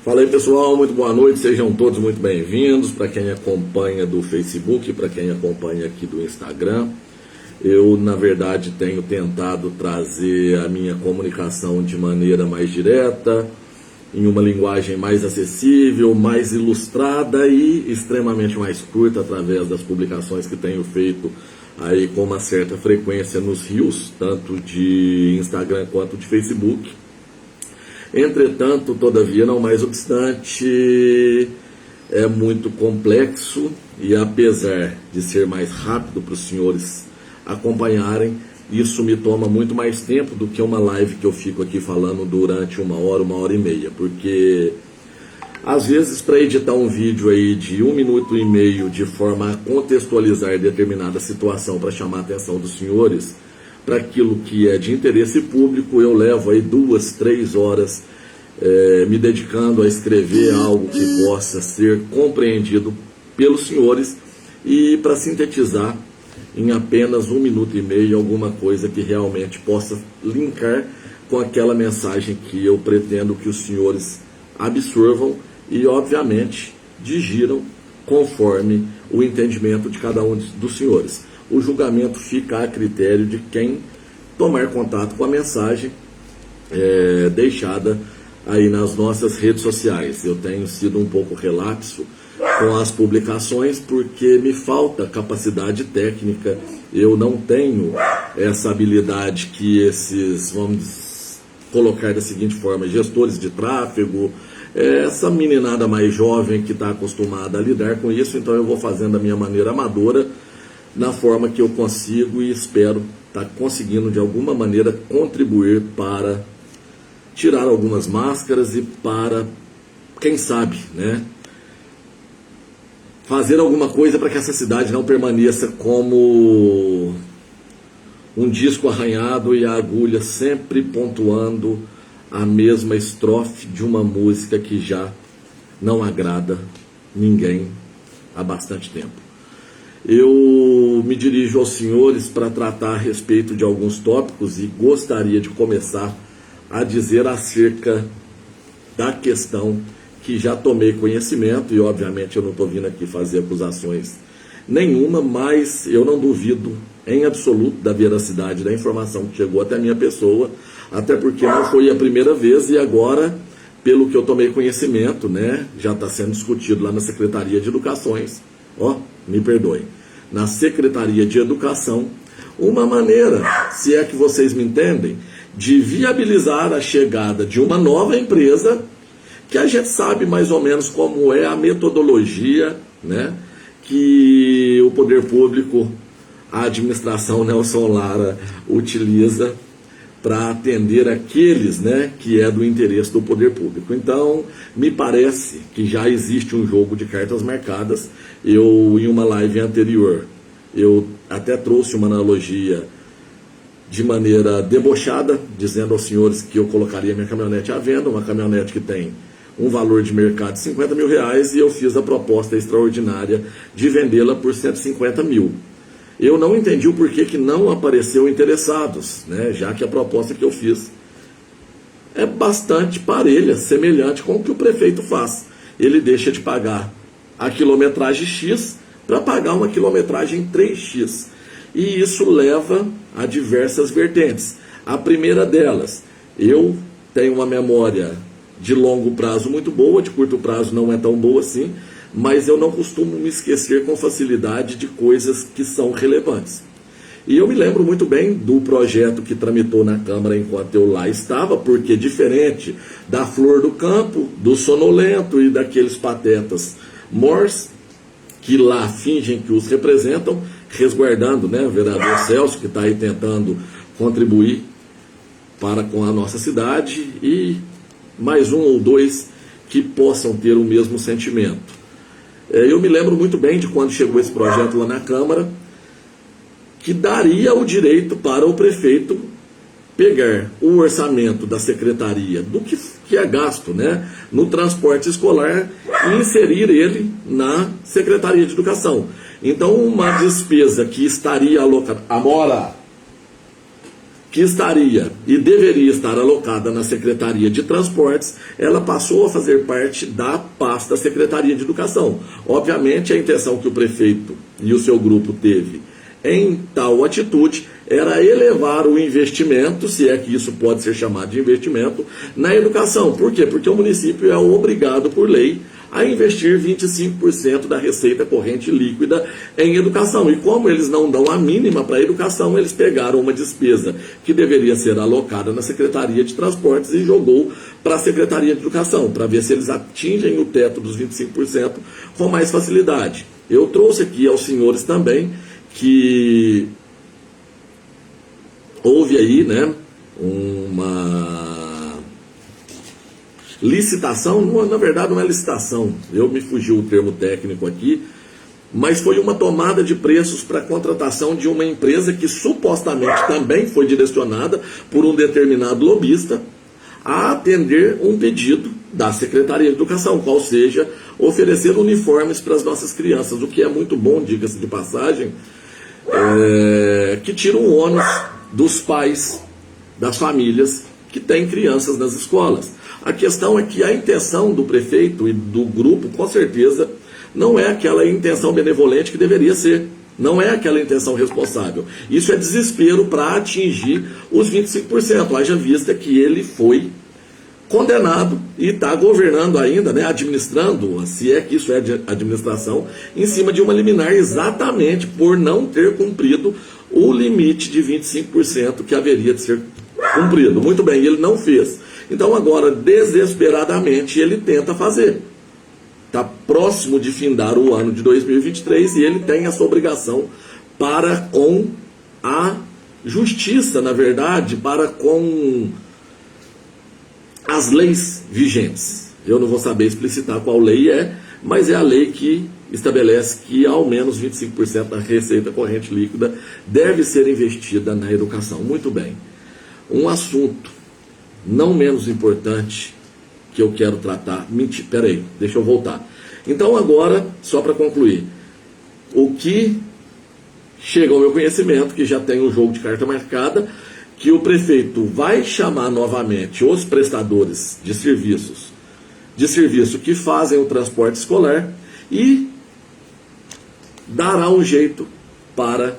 Fala aí, pessoal, muito boa noite, sejam todos muito bem-vindos. Para quem acompanha do Facebook, para quem acompanha aqui do Instagram, eu na verdade tenho tentado trazer a minha comunicação de maneira mais direta, em uma linguagem mais acessível, mais ilustrada e extremamente mais curta, através das publicações que tenho feito aí com uma certa frequência nos reels, tanto de Instagram quanto de Facebook. Entretanto, todavia, não mais obstante, é muito complexo e apesar de ser mais rápido para os senhores acompanharem, isso me toma muito mais tempo do que uma live que eu fico aqui falando durante uma hora e meia, porque às vezes para editar um vídeo aí de 1 minuto e meio de forma a contextualizar determinada situação para chamar a atenção dos senhores para aquilo que é de interesse público, eu levo aí 2, 3 horas me dedicando a escrever algo que possa ser compreendido pelos senhores e para sintetizar em apenas 1 minuto e meio alguma coisa que realmente possa linkar com aquela mensagem que eu pretendo que os senhores absorvam e obviamente digiram conforme o entendimento de cada um dos senhores. O julgamento fica a critério de quem tomar contato com a mensagem deixada aí nas nossas redes sociais. Eu tenho sido um pouco relapso com as publicações porque me falta capacidade técnica, eu não tenho essa habilidade que esses, vamos colocar da seguinte forma, gestores de tráfego, essa meninada mais jovem que está acostumada a lidar com isso, então eu vou fazendo da minha maneira amadora, na forma que eu consigo e espero estar conseguindo de alguma maneira contribuir para tirar algumas máscaras e para, quem sabe, né, fazer alguma coisa para que essa cidade não permaneça como um disco arranhado e a agulha sempre pontuando a mesma estrofe de uma música que já não agrada ninguém há bastante tempo. Eu me dirijo aos senhores para tratar a respeito de alguns tópicos e gostaria de começar a dizer acerca da questão que já tomei conhecimento, e obviamente eu não estou vindo aqui fazer acusações nenhuma, mas eu não duvido em absoluto da veracidade da informação que chegou até a minha pessoa, até porque não foi a primeira vez e agora, pelo que eu tomei conhecimento, né, já está sendo discutido lá na Secretaria de Educações, me perdoem, na Secretaria de Educação, uma maneira, se é que vocês me entendem, de viabilizar a chegada de uma nova empresa que a gente sabe mais ou menos como é a metodologia, né, que o poder público, a administração Nelson Lara utiliza para atender aqueles, né, que é do interesse do poder público. Então, me parece que já existe um jogo de cartas marcadas. Eu, em uma live anterior, eu até trouxe uma analogia de maneira debochada, dizendo aos senhores que eu colocaria minha caminhonete à venda, uma caminhonete que tem um valor de mercado de 50 mil reais, e eu fiz a proposta extraordinária de vendê-la por 150 mil. Eu não entendi o porquê que não apareceu interessados, né, já que a proposta que eu fiz é bastante parelha, semelhante com o que o prefeito faz. Ele deixa de pagar a quilometragem X para pagar uma quilometragem 3X. E isso leva a diversas vertentes. A primeira delas, eu tenho uma memória de longo prazo muito boa, de curto prazo não é tão boa assim, mas eu não costumo me esquecer com facilidade de coisas que são relevantes. E eu me lembro muito bem do projeto que tramitou na Câmara enquanto eu lá estava, porque diferente da Flor do Campo, do Sonolento e daqueles patetas mors, que lá fingem que os representam, resguardando, né, o vereador Celso, que está aí tentando contribuir para com a nossa cidade, e mais um ou dois que possam ter o mesmo sentimento. Eu me lembro muito bem de quando chegou esse projeto lá na Câmara, que daria o direito para o prefeito pegar o orçamento da secretaria, do que é gasto, né, no transporte escolar, e inserir ele na Secretaria de Educação. Então, uma despesa que estaria alocada... Amora! que estaria e deveria estar alocada na Secretaria de Transportes, ela passou a fazer parte da pasta da Secretaria de Educação. Obviamente, a intenção que o prefeito e o seu grupo teve em tal atitude era elevar o investimento, se é que isso pode ser chamado de investimento, na educação. Por quê? Porque o município é obrigado por lei a investir 25% da receita corrente líquida em educação. E como eles não dão a mínima para a educação, eles pegaram uma despesa que deveria ser alocada na Secretaria de Transportes e jogou para a Secretaria de Educação, para ver se eles atingem o teto dos 25% com mais facilidade. Eu trouxe aqui aos senhores também que houve aí, né, uma licitação, na verdade não é licitação, eu me fugiu o termo técnico aqui, mas foi uma tomada de preços para a contratação de uma empresa que supostamente também foi direcionada por um determinado lobista a atender um pedido da Secretaria de Educação, qual seja oferecer uniformes para as nossas crianças, o que é muito bom, diga-se de passagem, que tira o ônus dos pais, das famílias que têm crianças nas escolas. A questão é que a intenção do prefeito e do grupo, com certeza, não é aquela intenção benevolente que deveria ser. Não é aquela intenção responsável. Isso é desespero para atingir os 25%. Haja vista que ele foi condenado e está governando ainda, né, administrando, se é que isso é de administração, em cima de uma liminar exatamente por não ter cumprido o limite de 25% que haveria de ser cumprido. Muito bem, ele não fez. Então agora, desesperadamente, ele tenta fazer. Está próximo de findar o ano de 2023 e ele tem essa obrigação para com a justiça, na verdade, para com as leis vigentes. Eu não vou saber explicitar qual lei é, mas é a lei que estabelece que ao menos 25% da receita corrente líquida deve ser investida na educação. Muito bem. Um assunto não menos importante que eu quero tratar. Peraí, deixa eu voltar. Então agora, só para concluir, o que chega ao meu conhecimento, que já tem um jogo de carta marcada, que o prefeito vai chamar novamente os prestadores de serviço que fazem o transporte escolar e dará um jeito para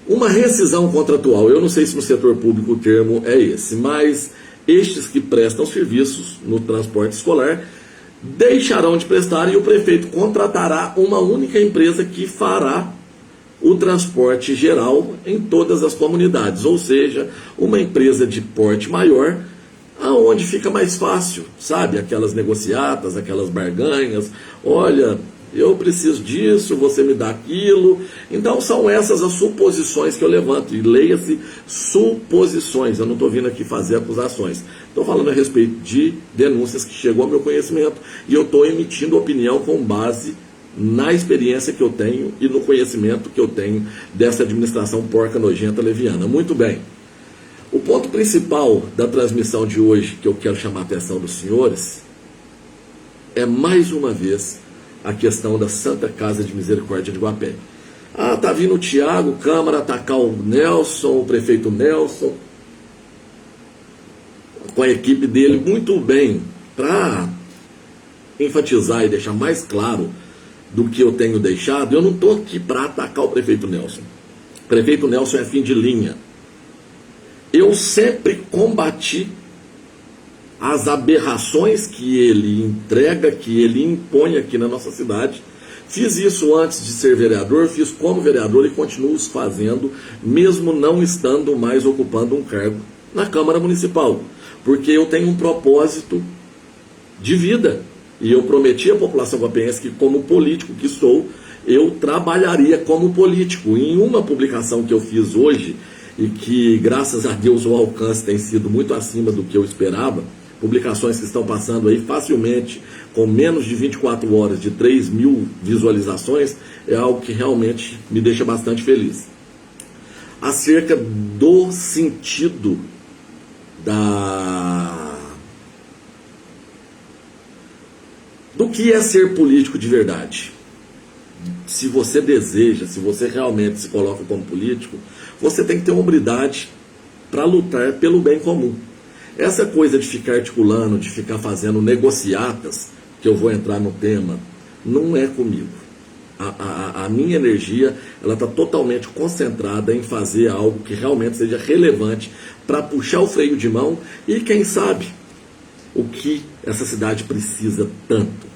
uma rescisão contratual. Eu não sei se no setor público o termo é esse, mas estes que prestam serviços no transporte escolar deixarão de prestar e o prefeito contratará uma única empresa que fará o transporte geral em todas as comunidades, ou seja, uma empresa de porte maior, aonde fica mais fácil, sabe? Aquelas negociatas, aquelas barganhas, olha, eu preciso disso, você me dá aquilo. Então são essas as suposições que eu levanto, e leia-se suposições, eu não estou vindo aqui fazer acusações, estou falando a respeito de denúncias que chegou ao meu conhecimento e eu estou emitindo opinião com base na experiência que eu tenho e no conhecimento que eu tenho dessa administração porca, nojenta, leviana. Muito bem. O ponto principal da transmissão de hoje que eu quero chamar a atenção dos senhores é mais uma vez a questão da Santa Casa de Misericórdia de Guapé. Tá vindo o Tiago Câmara atacar o Nelson, o prefeito Nelson, com a equipe dele. Muito bem, para enfatizar e deixar mais claro do que eu tenho deixado, eu não estou aqui para atacar o prefeito Nelson. O prefeito Nelson é fim de linha. Eu sempre combati as aberrações que ele entrega, que ele impõe aqui na nossa cidade. Fiz isso antes de ser vereador, fiz como vereador e continuo fazendo, mesmo não estando mais ocupando um cargo na Câmara Municipal, porque eu tenho um propósito de vida. E eu prometi à população guapense que, como político que sou, eu trabalharia como político. Em uma publicação que eu fiz hoje, e que, graças a Deus, o alcance tem sido muito acima do que eu esperava, publicações que estão passando aí facilmente, com menos de 24 horas, de 3.000 visualizações, é algo que realmente me deixa bastante feliz. Acerca do sentido do que é ser político de verdade. se você deseja, se você realmente se coloca como político, você tem que ter hombridade para lutar pelo bem comum. Essa coisa de ficar articulando, de ficar fazendo negociatas, que eu vou entrar no tema, não é comigo. A minha energia ela está totalmente concentrada em fazer algo que realmente seja relevante para puxar o freio de mão e, quem sabe, o que essa cidade precisa tanto.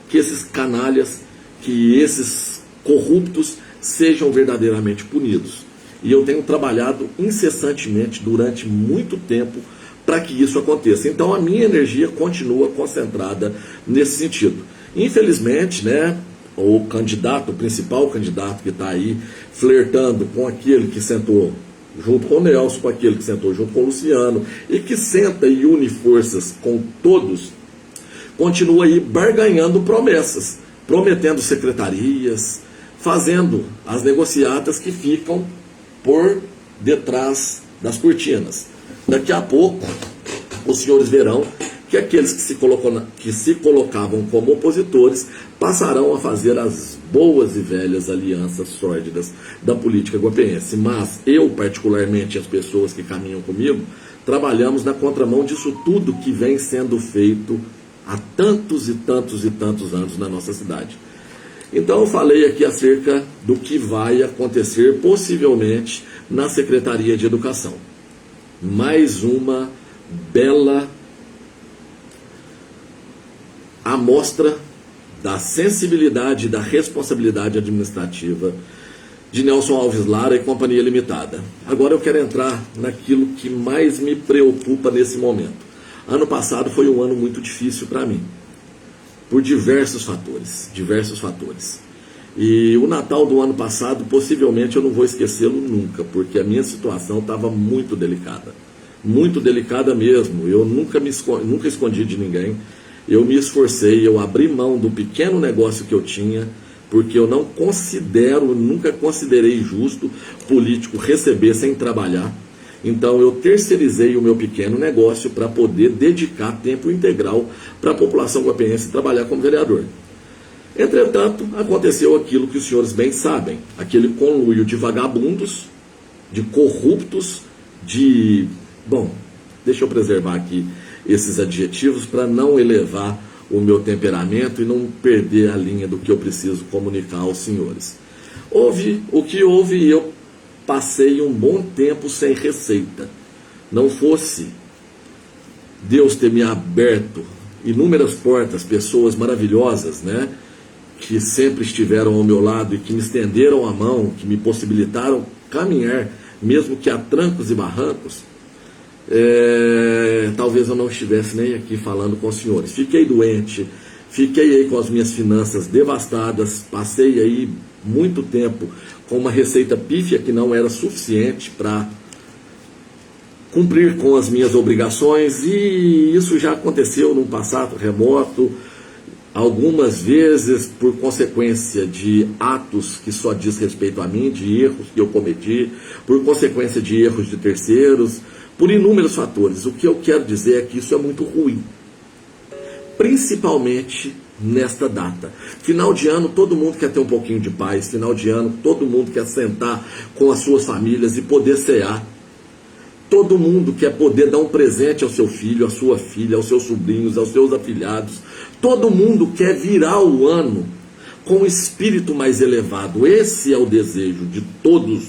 Que esses canalhas, que esses corruptos sejam verdadeiramente punidos. E eu tenho trabalhado incessantemente durante muito tempo para que isso aconteça. Então a minha energia continua concentrada nesse sentido. Infelizmente, né, o candidato, o principal candidato que está aí flertando com aquele que sentou junto com o Nelson, com aquele que sentou junto com o Luciano, e que senta e une forças com todos, continua aí barganhando promessas, prometendo secretarias, fazendo as negociatas que ficam por detrás das cortinas. Daqui a pouco, os senhores verão que aqueles que se colocavam como opositores passarão a fazer as boas e velhas alianças sórdidas da política guapeense. Mas eu, particularmente, as pessoas que caminham comigo, trabalhamos na contramão disso tudo que vem sendo feito há tantos e tantos e tantos anos na nossa cidade. Então eu falei aqui acerca do que vai acontecer possivelmente na Secretaria de Educação. Mais uma bela amostra da sensibilidade e da responsabilidade administrativa de Nelson Alves Lara e Companhia Limitada. Agora eu quero entrar naquilo que mais me preocupa nesse momento. Ano passado foi um ano muito difícil para mim, por diversos fatores. E o Natal do ano passado, possivelmente eu não vou esquecê-lo nunca, porque a minha situação estava muito delicada mesmo. Eu nunca escondi de ninguém. Eu me esforcei, eu abri mão do pequeno negócio que eu tinha, porque eu nunca considerei justo político receber sem trabalhar. Então eu terceirizei o meu pequeno negócio para poder dedicar tempo integral para a população guapeense trabalhar como vereador. Entretanto, aconteceu aquilo que os senhores bem sabem, aquele conluio de vagabundos, de corruptos, deixa eu preservar aqui esses adjetivos para não elevar o meu temperamento e não perder a linha do que eu preciso comunicar aos senhores. Houve o que houve e eu passei um bom tempo sem receita. Não fosse Deus ter me aberto inúmeras portas, pessoas maravilhosas, né, que sempre estiveram ao meu lado e que me estenderam a mão, que me possibilitaram caminhar, mesmo que a trancos e barrancos, talvez eu não estivesse nem aqui falando com os senhores. Fiquei doente, fiquei aí com as minhas finanças devastadas, passei aí muito tempo com uma receita pífia que não era suficiente para cumprir com as minhas obrigações, e isso já aconteceu num passado remoto, algumas vezes por consequência de atos que só diz respeito a mim, de erros que eu cometi, por consequência de erros de terceiros, por inúmeros fatores. O que eu quero dizer é que isso é muito ruim, principalmente nesta data. Final de ano, todo mundo quer ter um pouquinho de paz. Final de ano, todo mundo quer sentar com as suas famílias e poder cear. Todo mundo quer poder dar um presente ao seu filho, à sua filha, aos seus sobrinhos, aos seus afilhados. Todo mundo quer virar o ano com um espírito mais elevado. Esse é o desejo de todos,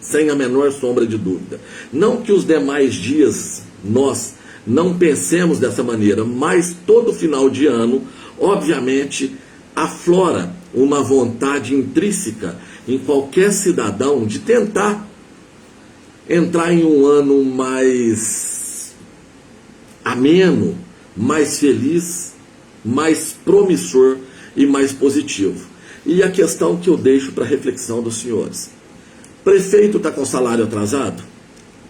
sem a menor sombra de dúvida. Não que os demais dias nós não pensemos dessa maneira, mas todo final de ano, obviamente, aflora uma vontade intrínseca em qualquer cidadão de tentar entrar em um ano mais ameno, mais feliz, mais promissor e mais positivo. E a questão que eu deixo para reflexão dos senhores: prefeito está com salário atrasado?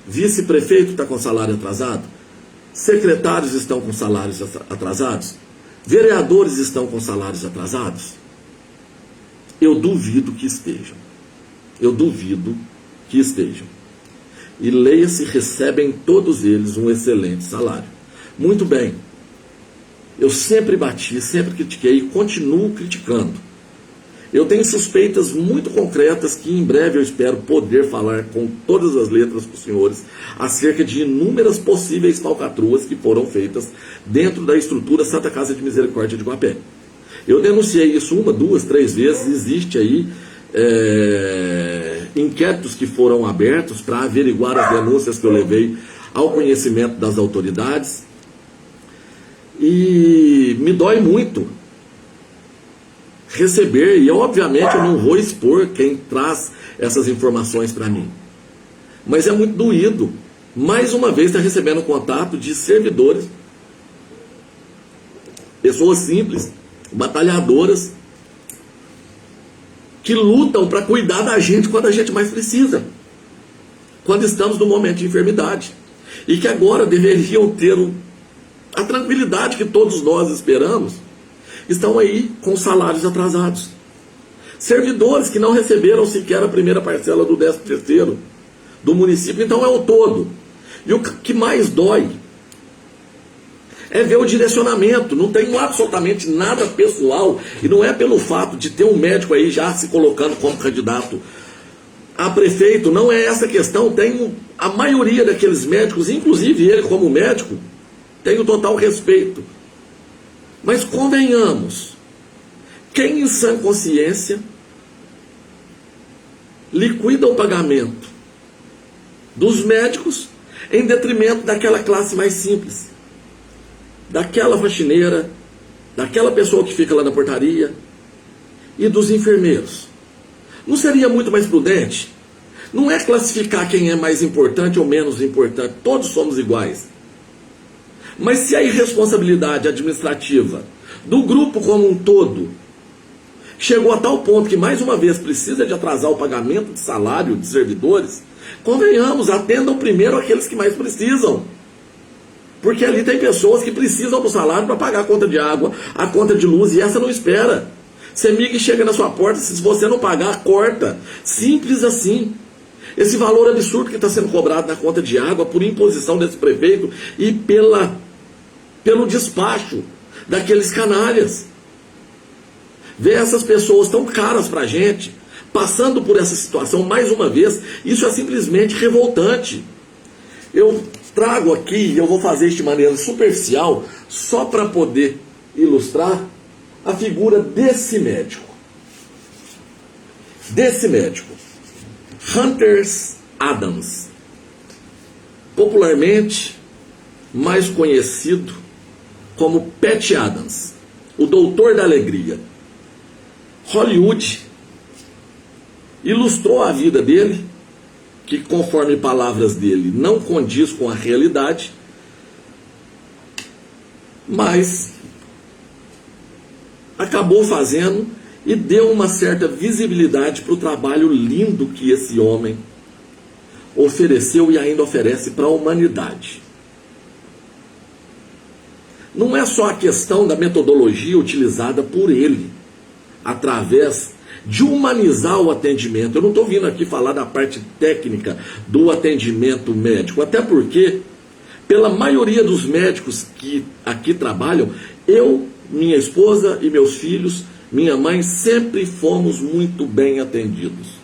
Vice-prefeito está com salário atrasado? Secretários estão com salários atrasados? Vereadores estão com salários atrasados? Eu duvido que estejam. E leia-se, recebem todos eles um excelente salário. Muito bem. Eu sempre bati, sempre critiquei e continuo criticando Eu tenho suspeitas muito concretas que em breve eu espero poder falar com todas as letras para os senhores acerca de inúmeras possíveis falcatruas que foram feitas dentro da estrutura Santa Casa de Misericórdia de Guapé. Eu denunciei isso 1, 2, 3 vezes, existe aí inquéritos que foram abertos para averiguar as denúncias que eu levei ao conhecimento das autoridades. E me dói muito receber, e obviamente eu não vou expor quem traz essas informações para mim, mas é muito doído, mais uma vez, estar recebendo contato de servidores, pessoas simples, batalhadoras, que lutam para cuidar da gente quando a gente mais precisa, quando estamos no momento de enfermidade, e que agora deveriam ter a tranquilidade que todos nós esperamos, estão aí com salários atrasados. Servidores que não receberam sequer a primeira parcela do 13º do município, então é o todo. E o que mais dói é ver o direcionamento. Não tem absolutamente nada pessoal, e não é pelo fato de ter um médico aí já se colocando como candidato a prefeito, não é essa questão. Tem a maioria daqueles médicos, inclusive ele como médico, tem o total respeito. Mas convenhamos, quem em sã consciência liquida o pagamento dos médicos em detrimento daquela classe mais simples, daquela faxineira, daquela pessoa que fica lá na portaria e dos enfermeiros? Não seria muito mais prudente? Não é classificar quem é mais importante ou menos importante, todos somos iguais. Mas se a irresponsabilidade administrativa do grupo como um todo chegou a tal ponto que mais uma vez precisa de atrasar o pagamento de salário de servidores, convenhamos, atendam primeiro aqueles que mais precisam. Porque ali tem pessoas que precisam do salário para pagar a conta de água, a conta de luz, e essa não espera. CEMIG chega na sua porta, se você não pagar, corta. Simples assim. Esse valor absurdo que está sendo cobrado na conta de água por imposição desse prefeito e pelo despacho daqueles canalhas. Ver essas pessoas tão caras para a gente, passando por essa situação mais uma vez, isso é simplesmente revoltante. Eu trago aqui, eu vou fazer isso de maneira superficial, só para poder ilustrar a figura desse médico. Hunter Adams, popularmente mais conhecido como Pat Adams, o Doutor da Alegria. Hollywood ilustrou a vida dele, que conforme palavras dele não condiz com a realidade, mas acabou fazendo e deu uma certa visibilidade para o trabalho lindo que esse homem ofereceu e ainda oferece para a humanidade. Não é só a questão da metodologia utilizada por ele, através de humanizar o atendimento. Eu não estou vindo aqui falar da parte técnica do atendimento médico, até porque, pela maioria dos médicos que aqui trabalham, eu, minha esposa e meus filhos, minha mãe, sempre fomos muito bem atendidos.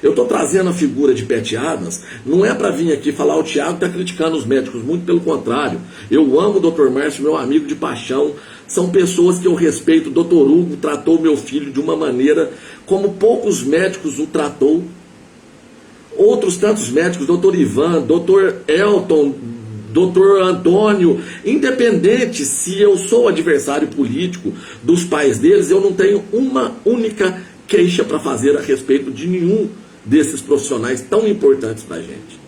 Eu estou trazendo a figura de Pat Adams, não é para vir aqui falar o Tiago está criticando os médicos, muito pelo contrário. Eu amo o Dr. Márcio, meu amigo de paixão, são pessoas que eu respeito. O Dr. Hugo tratou meu filho de uma maneira como poucos médicos o tratou. Outros tantos médicos, Dr. Ivan, Dr. Elton, Dr. Antônio, independente se eu sou adversário político dos pais deles, eu não tenho uma única queixa para fazer a respeito de nenhum desses profissionais tão importantes para a gente.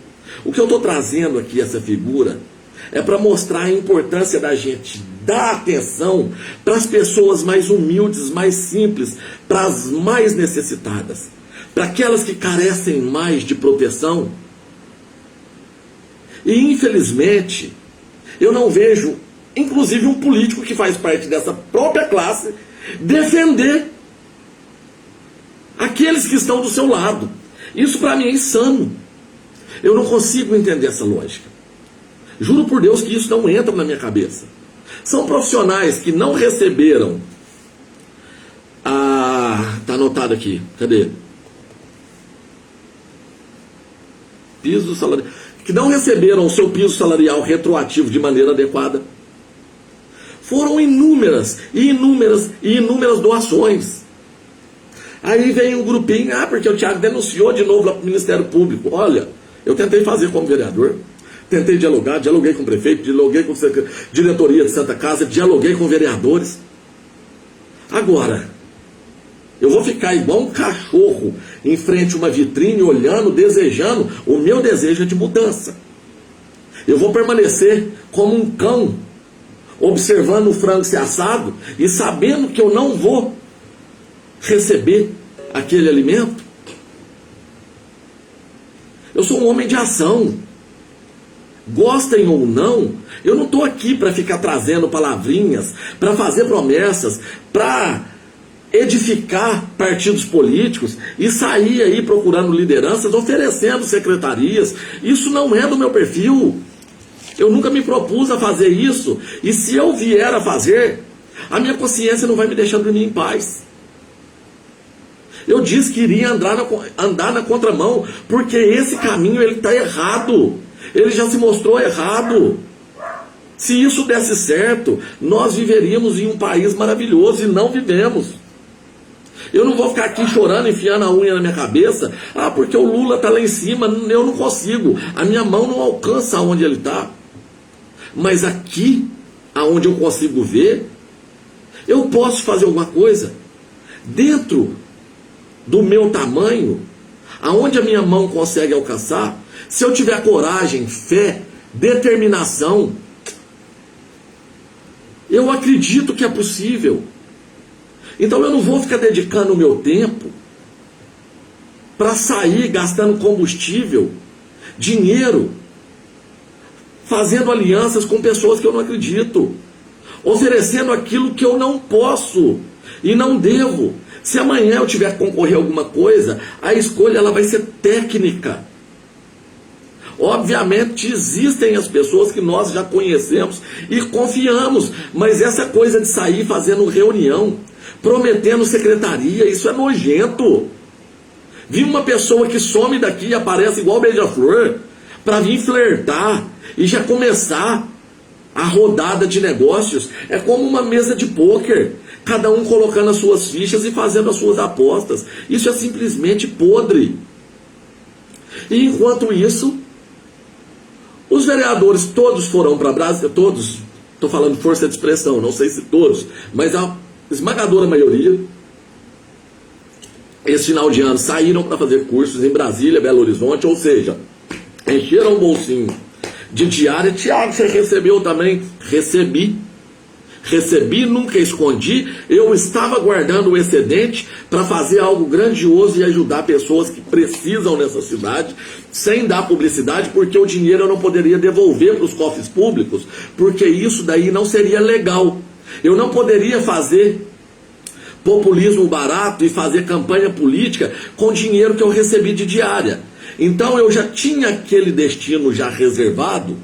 O que eu estou trazendo aqui, essa figura, é para mostrar a importância da gente dar atenção para as pessoas mais humildes, mais simples, para as mais necessitadas, para aquelas que carecem mais de proteção. E infelizmente, eu não vejo, inclusive um político que faz parte dessa própria classe, defender aqueles que estão do seu lado. Isso para mim é insano. Eu não consigo entender essa lógica. Juro por Deus que isso não entra na minha cabeça. São profissionais que não receberam Tá anotado aqui. Cadê? Piso salarial. Que não receberam o seu piso salarial retroativo de maneira adequada. Foram inúmeras e inúmeras e inúmeras doações. Aí vem um grupinho, porque o Thiago denunciou de novo lá para o Ministério Público. Olha, eu tentei fazer como vereador, tentei dialogar, dialoguei com o prefeito, dialoguei com a diretoria de Santa Casa, dialoguei com vereadores. Agora, eu vou ficar igual um cachorro em frente a uma vitrine, olhando, desejando, o meu desejo é de mudança. Eu vou permanecer como um cão, observando o frango ser assado e sabendo que eu não vou receber aquele alimento. Eu sou um homem de ação. Gostem ou não, eu não estou aqui para ficar trazendo palavrinhas, para fazer promessas, para edificar partidos políticos e sair aí procurando lideranças, oferecendo secretarias. Isso não é do meu perfil. Eu nunca me propus a fazer isso. E se eu vier a fazer, a minha consciência não vai me deixar dormir em paz. Eu disse que iria andar na contramão, porque esse caminho ele está errado. Ele já se mostrou errado. Se isso desse certo, nós viveríamos em um país maravilhoso e não vivemos. Eu não vou ficar aqui chorando, enfiando a unha na minha cabeça, porque o Lula está lá em cima, eu não consigo. A minha mão não alcança onde ele está. Mas aqui, aonde eu consigo ver, eu posso fazer alguma coisa. Dentro do meu tamanho, aonde a minha mão consegue alcançar, se eu tiver coragem, fé, determinação, eu acredito que é possível. Então eu não vou ficar dedicando o meu tempo para sair gastando combustível, dinheiro, fazendo alianças com pessoas que eu não acredito, oferecendo aquilo que eu não posso e não devo. Se amanhã eu tiver que concorrer a alguma coisa, a escolha ela vai ser técnica. Obviamente existem as pessoas que nós já conhecemos e confiamos, mas essa coisa de sair fazendo reunião, prometendo secretaria, isso é nojento. Vi uma pessoa que some daqui e aparece igual beija-flor para vir flertar e já começar a rodada de negócios. É como uma mesa de pôquer, cada um colocando as suas fichas e fazendo as suas apostas. Isso é simplesmente podre. E enquanto isso, os vereadores todos foram para Brasília, todos, estou falando força de expressão, não sei se todos, mas a esmagadora maioria, esse final de ano, saíram para fazer cursos em Brasília, Belo Horizonte, ou seja, encheram o bolsinho de diária. Tiago, você recebeu também? Recebi, nunca escondi. Eu estava guardando o excedente para fazer algo grandioso e ajudar pessoas que precisam nessa cidade, sem dar publicidade, porque o dinheiro eu não poderia devolver para os cofres públicos, porque isso daí não seria legal. Eu não poderia fazer populismo barato e fazer campanha política com dinheiro que eu recebi de diária. Então eu já tinha aquele destino já reservado.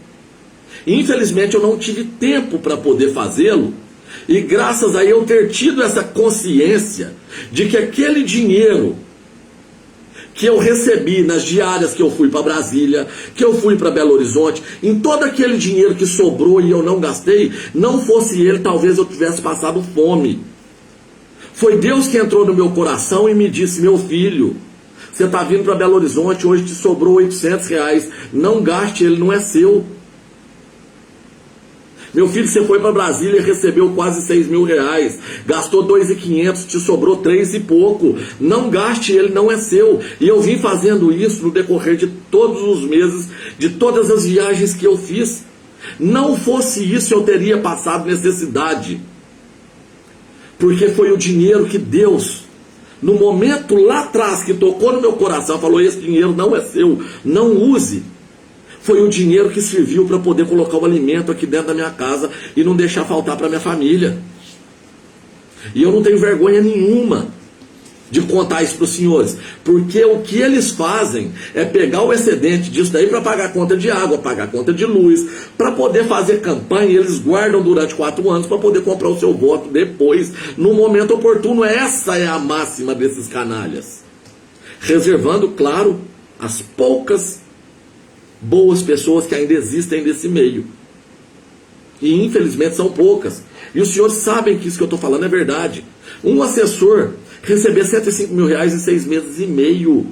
Infelizmente eu não tive tempo para poder fazê-lo. E graças a eu ter tido essa consciência de que aquele dinheiro que eu recebi nas diárias que eu fui para Brasília, que eu fui para Belo Horizonte, em todo aquele dinheiro que sobrou e eu não gastei, não fosse ele, talvez eu tivesse passado fome. Foi Deus que entrou no meu coração e me disse: meu filho, você está vindo para Belo Horizonte, hoje te sobrou R$800, não gaste, ele não é seu. Meu filho, você foi para Brasília e recebeu quase R$6.000, gastou R$2.500, te sobrou 3 e pouco, não gaste, ele não é seu. E eu vim fazendo isso no decorrer de todos os meses, de todas as viagens que eu fiz. Não fosse isso, eu teria passado necessidade, porque foi o dinheiro que Deus, no momento lá atrás que tocou no meu coração, falou: esse dinheiro não é seu, não use. Foi o dinheiro que serviu para poder colocar o alimento aqui dentro da minha casa e não deixar faltar para minha família. E eu não tenho vergonha nenhuma de contar isso para os senhores, porque o que eles fazem é pegar o excedente disso daí para pagar conta de água, pagar conta de luz, para poder fazer campanha, e eles guardam durante 4 anos para poder comprar o seu voto depois, no momento oportuno. Essa é a máxima desses canalhas, reservando, claro, as poucas boas pessoas que ainda existem nesse meio, e infelizmente são poucas, e os senhores sabem que isso que eu estou falando é verdade. Um assessor receber 105 mil reais em 6 meses e meio,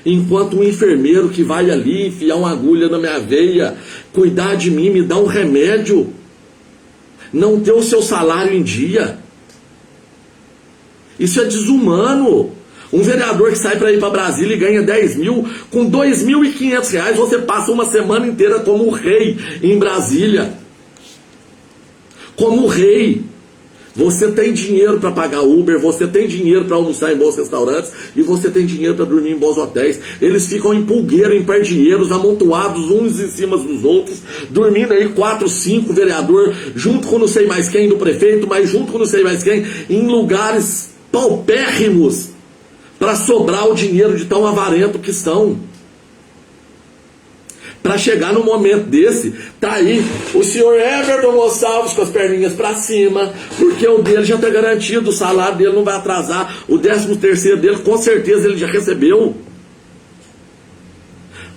enquanto um enfermeiro que vai ali enfiar uma agulha na minha veia, cuidar de mim, me dar um remédio, não ter o seu salário em dia. Isso é desumano. Um vereador que sai para ir para Brasília e ganha 10 mil, com 2.500 reais você passa uma semana inteira como rei em Brasília. Como rei. Você tem dinheiro para pagar Uber, você tem dinheiro para almoçar em bons restaurantes e você tem dinheiro para dormir em bons hotéis. Eles ficam em pulgueira, em pardinheiros, amontoados uns em cima dos outros, dormindo aí 4, 5 vereadores, junto com não sei mais quem do prefeito, mas junto com não sei mais quem, em lugares paupérrimos, para sobrar o dinheiro de tão avarento que são. Para chegar num momento desse, tá aí o senhor Everton Gonçalves com as perninhas para cima, porque o dele já está garantido, o salário dele não vai atrasar, o 13º dele com certeza ele já recebeu.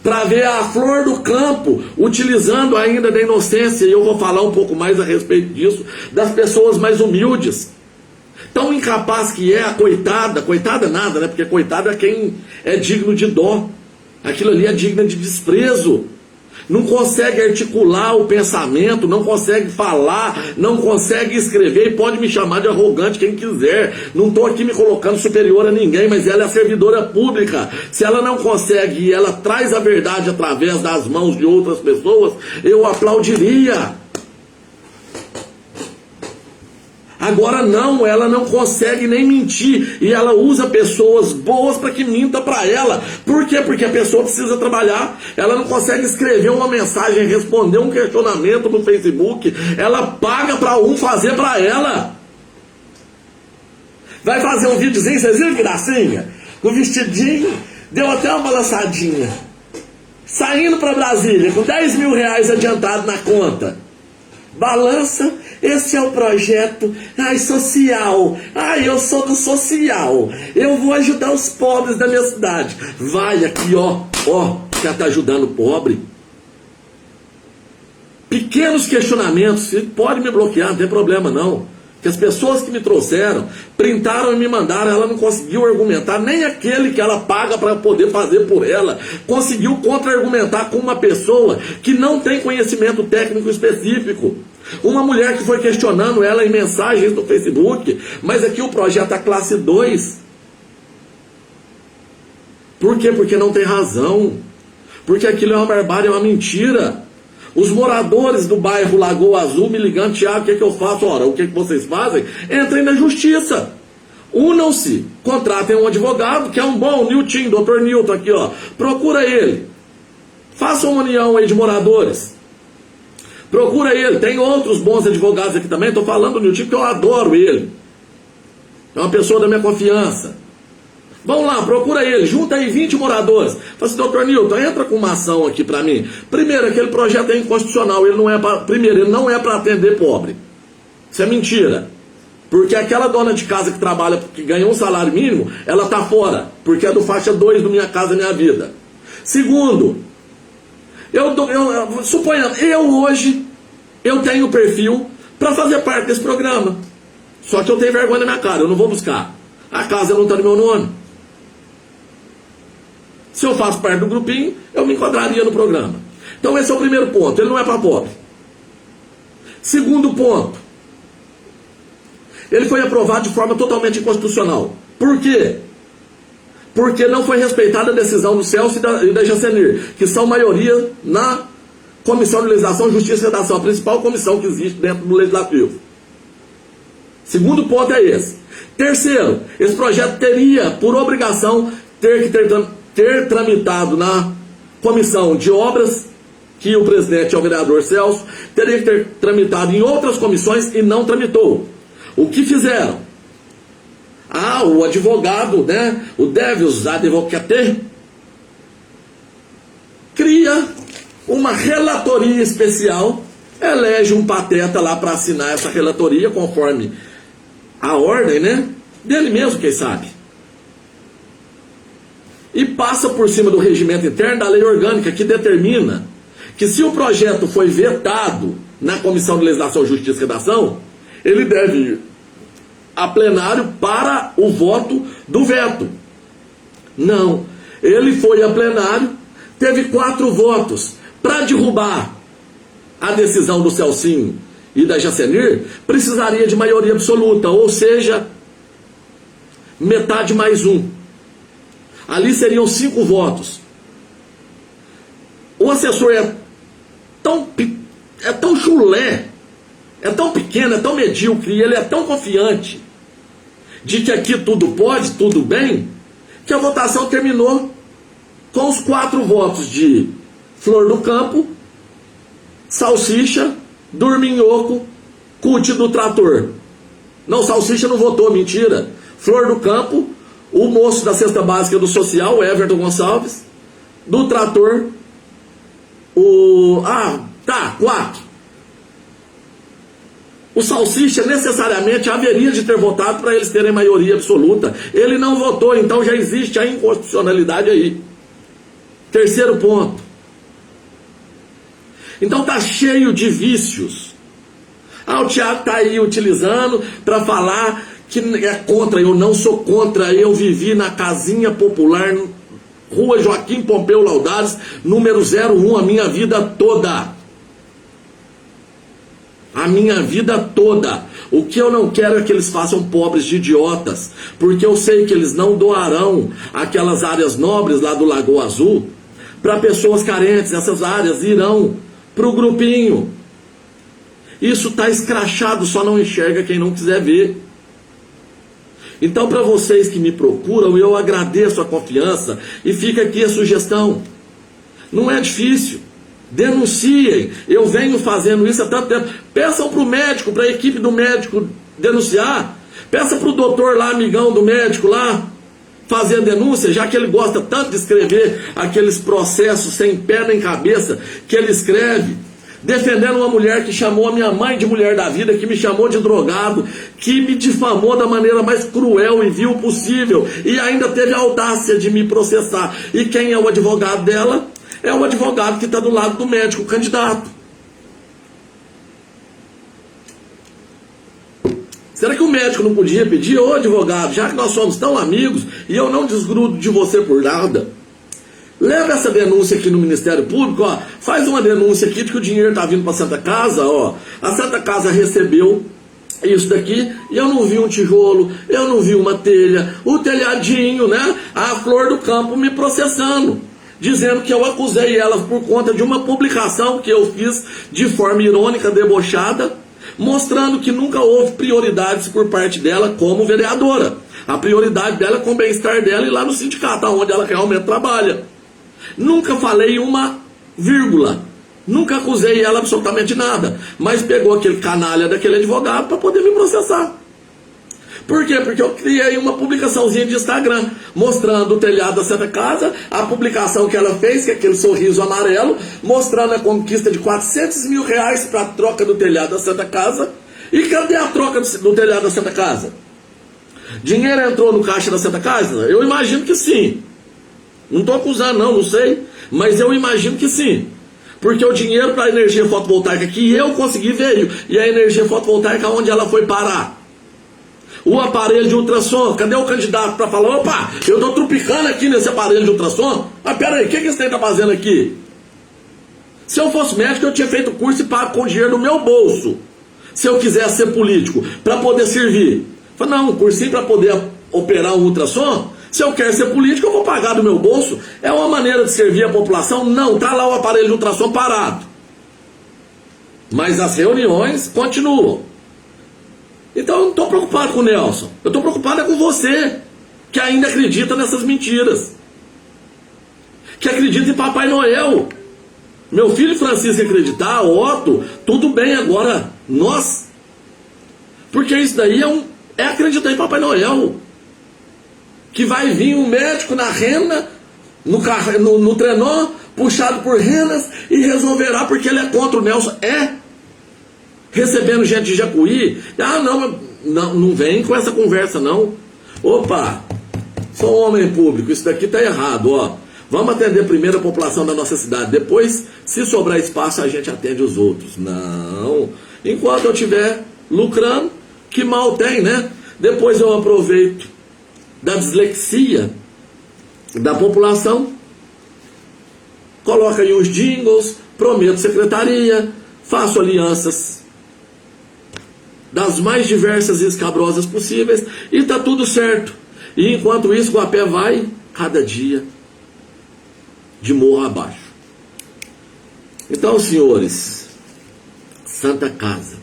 Para ver a flor do campo, utilizando ainda da inocência, e eu vou falar um pouco mais a respeito disso, das pessoas mais humildes. Tão incapaz que é a coitada nada, né? Porque coitada é quem é digno de dó. Aquilo ali é digno de desprezo. Não consegue articular o pensamento, não consegue falar, não consegue escrever, e pode me chamar de arrogante quem quiser. Não estou aqui me colocando superior a ninguém, mas ela é servidora pública. Se ela não consegue e ela traz a verdade através das mãos de outras pessoas, eu aplaudiria. Agora não, ela não consegue nem mentir, e ela usa pessoas boas para que minta para ela. Por quê? Porque a pessoa precisa trabalhar, ela não consegue escrever uma mensagem, responder um questionamento no Facebook, ela paga para um fazer para ela. Vai fazer um videozinho, vocês viram que gracinha? O vestidinho, deu até uma balançadinha, saindo para Brasília com 10 mil reais adiantado na conta. Balança, esse é o projeto, social, eu sou do social, eu vou ajudar os pobres da minha cidade. Vai aqui, já está ajudando o pobre. Pequenos questionamentos, pode me bloquear, não tem problema não. Que as pessoas que me trouxeram, printaram e me mandaram, ela não conseguiu argumentar, nem aquele que ela paga para poder fazer por ela, conseguiu contra-argumentar com uma pessoa que não tem conhecimento técnico específico. Uma mulher que foi questionando ela em mensagens no Facebook, mas aqui o projeto é classe 2. Por quê? Porque não tem razão. Porque aquilo é uma barbárie, é uma mentira. Os moradores do bairro Lagoa Azul me ligando, Tiago, o que eu faço? Ora, o que vocês fazem? Entrem na justiça. Unam-se, contratem um advogado, que é um bom, Nilton, doutor Nilton aqui, procura ele. Faça uma união aí de moradores. Procura ele, tem outros bons advogados aqui também, estou falando do Nilton porque eu adoro ele. É uma pessoa da minha confiança. Vão lá, procura ele, junta aí 20 moradores. Fala assim, doutor Nilton, entra com uma ação aqui para mim. Primeiro, aquele projeto é inconstitucional, ele não é para atender pobre. Isso é mentira. Porque aquela dona de casa que trabalha, que ganha um salário mínimo, ela está fora, porque é do faixa 2 do Minha Casa Minha Vida. Segundo, suponhamos, hoje tenho perfil para fazer parte desse programa. Só que eu tenho vergonha na minha cara, eu não vou buscar. A casa não está no meu nome. Se eu faço parte do grupinho, eu me enquadraria no programa. Então esse é o primeiro ponto, ele não é para pobre. Segundo ponto, ele foi aprovado de forma totalmente inconstitucional. Por quê? Porque não foi respeitada a decisão do Celso e da Jansenir, que são maioria na Comissão de Legislação, Justiça e Redação, a principal comissão que existe dentro do Legislativo. Segundo ponto é esse. Terceiro, esse projeto teria, por obrigação, ter tramitado na Comissão de Obras, que o presidente é o vereador Celso, teria que ter tramitado em outras comissões e não tramitou. O que fizeram? o advogado, né, o Devil's Advocate, cria uma relatoria especial, elege um pateta lá para assinar essa relatoria, conforme a ordem, né, dele mesmo, quem sabe. E passa por cima do regimento interno da lei orgânica, que determina que se o projeto foi vetado na Comissão de Legislação, Justiça e Redação, ele deve ir a plenário para o voto do veto. Não, ele foi a plenário, teve 4 votos para derrubar a decisão do Celcinho e da Jacenir, precisaria de maioria absoluta, ou seja, metade mais 1. Ali seriam 5 votos. O assessor é tão chulé, é tão pequeno, é tão medíocre, e ele é tão confiante de que aqui tudo pode, tudo bem, que a votação terminou com os 4 votos de Flor do Campo, Salsicha, Dorminhoco, Cuti do Trator. Não, Salsicha não votou, mentira. Flor do Campo, o moço da cesta básica do social, Everton Gonçalves, do Trator, 4. O Salsicha necessariamente haveria de ter votado para eles terem maioria absoluta. Ele não votou, então já existe a inconstitucionalidade aí. Terceiro ponto. Então está cheio de vícios. O Thiago está aí utilizando para falar que é contra. Eu não sou contra. Eu vivi na casinha popular, Rua Joaquim Pompeu Laudares, número 01, a minha vida toda. A minha vida toda. O que eu não quero é que eles façam pobres de idiotas, porque eu sei que eles não doarão aquelas áreas nobres lá do Lagoa Azul para pessoas carentes. Essas áreas irão para o grupinho. Isso está escrachado, só não enxerga quem não quiser ver. Então, para vocês que me procuram, eu agradeço a confiança e fica aqui a sugestão. Não é difícil. Denunciem. Eu venho fazendo isso há tanto tempo. Peçam para o médico, para a equipe do médico denunciar. Peça para o doutor lá, amigão do médico lá, fazer a denúncia, já que ele gosta tanto de escrever aqueles processos sem pé nem cabeça que ele escreve, defendendo uma mulher que chamou a minha mãe de mulher da vida, que me chamou de drogado, que me difamou da maneira mais cruel e vil possível, e ainda teve a audácia de me processar. E quem é o advogado dela? É o advogado que está do lado do médico, o candidato. Será que o médico não podia pedir, ô advogado, já que nós somos tão amigos e eu não desgrudo de você por nada, leva essa denúncia aqui no Ministério Público, ó, faz uma denúncia aqui de que o dinheiro está vindo para a Santa Casa, ó, a Santa Casa recebeu isso daqui e eu não vi um tijolo, eu não vi uma telha, o telhadinho, né, a Flor do Campo me processando, dizendo que eu acusei ela por conta de uma publicação que eu fiz de forma irônica, debochada, mostrando que nunca houve prioridades por parte dela como vereadora. A prioridade dela é com o bem-estar dela e lá no sindicato, onde ela realmente trabalha. Nunca falei uma vírgula, nunca acusei ela absolutamente nada, mas pegou aquele canalha daquele advogado para poder me processar. Por quê? Porque eu criei uma publicaçãozinha de Instagram, mostrando o telhado da Santa Casa, a publicação que ela fez, que é aquele sorriso amarelo, mostrando a conquista de 400 mil reais para a troca do telhado da Santa Casa. E cadê a troca do telhado da Santa Casa? Dinheiro entrou no caixa da Santa Casa? Eu imagino que sim. Não estou acusando não sei, mas eu imagino que sim. Porque o dinheiro para a energia fotovoltaica que eu consegui veio, e a energia fotovoltaica onde ela foi parar? O aparelho de ultrassom, cadê o candidato para falar, opa, eu estou trupicando aqui nesse aparelho de ultrassom? Mas peraí, o que esse trem está fazendo aqui? Se eu fosse médico, eu tinha feito curso e pago com dinheiro no meu bolso. Se eu quisesse ser político, para poder servir. Falei, não, um cursinho para poder operar um ultrassom, se eu quero ser político, eu vou pagar do meu bolso. É uma maneira de servir a população? Não, está lá o aparelho de ultrassom parado. Mas as reuniões continuam. Então eu não estou preocupado com o Nelson. Eu estou preocupado com você, que ainda acredita nessas mentiras. Que acredita em Papai Noel. Meu filho Francisco acreditar, Otto, tudo bem agora. Nós. Porque isso daí é acreditar em Papai Noel. que vai vir um médico na rena, no trenó, puxado por renas, e resolverá porque ele é contra o Nelson. Recebendo gente de Jacuí. Não vem com essa conversa, não. Opa, sou um homem público, isso daqui está errado, ó. Vamos atender primeiro a população da nossa cidade, depois, se sobrar espaço, a gente atende os outros. Não. Enquanto eu estiver lucrando, que mal tem, né? Depois eu aproveito da dislexia da população, coloco aí uns jingles, prometo secretaria, faço alianças das mais diversas e escabrosas possíveis, e tá tudo certo. E enquanto isso, Guapé vai cada dia de morro abaixo. Então, senhores, Santa Casa,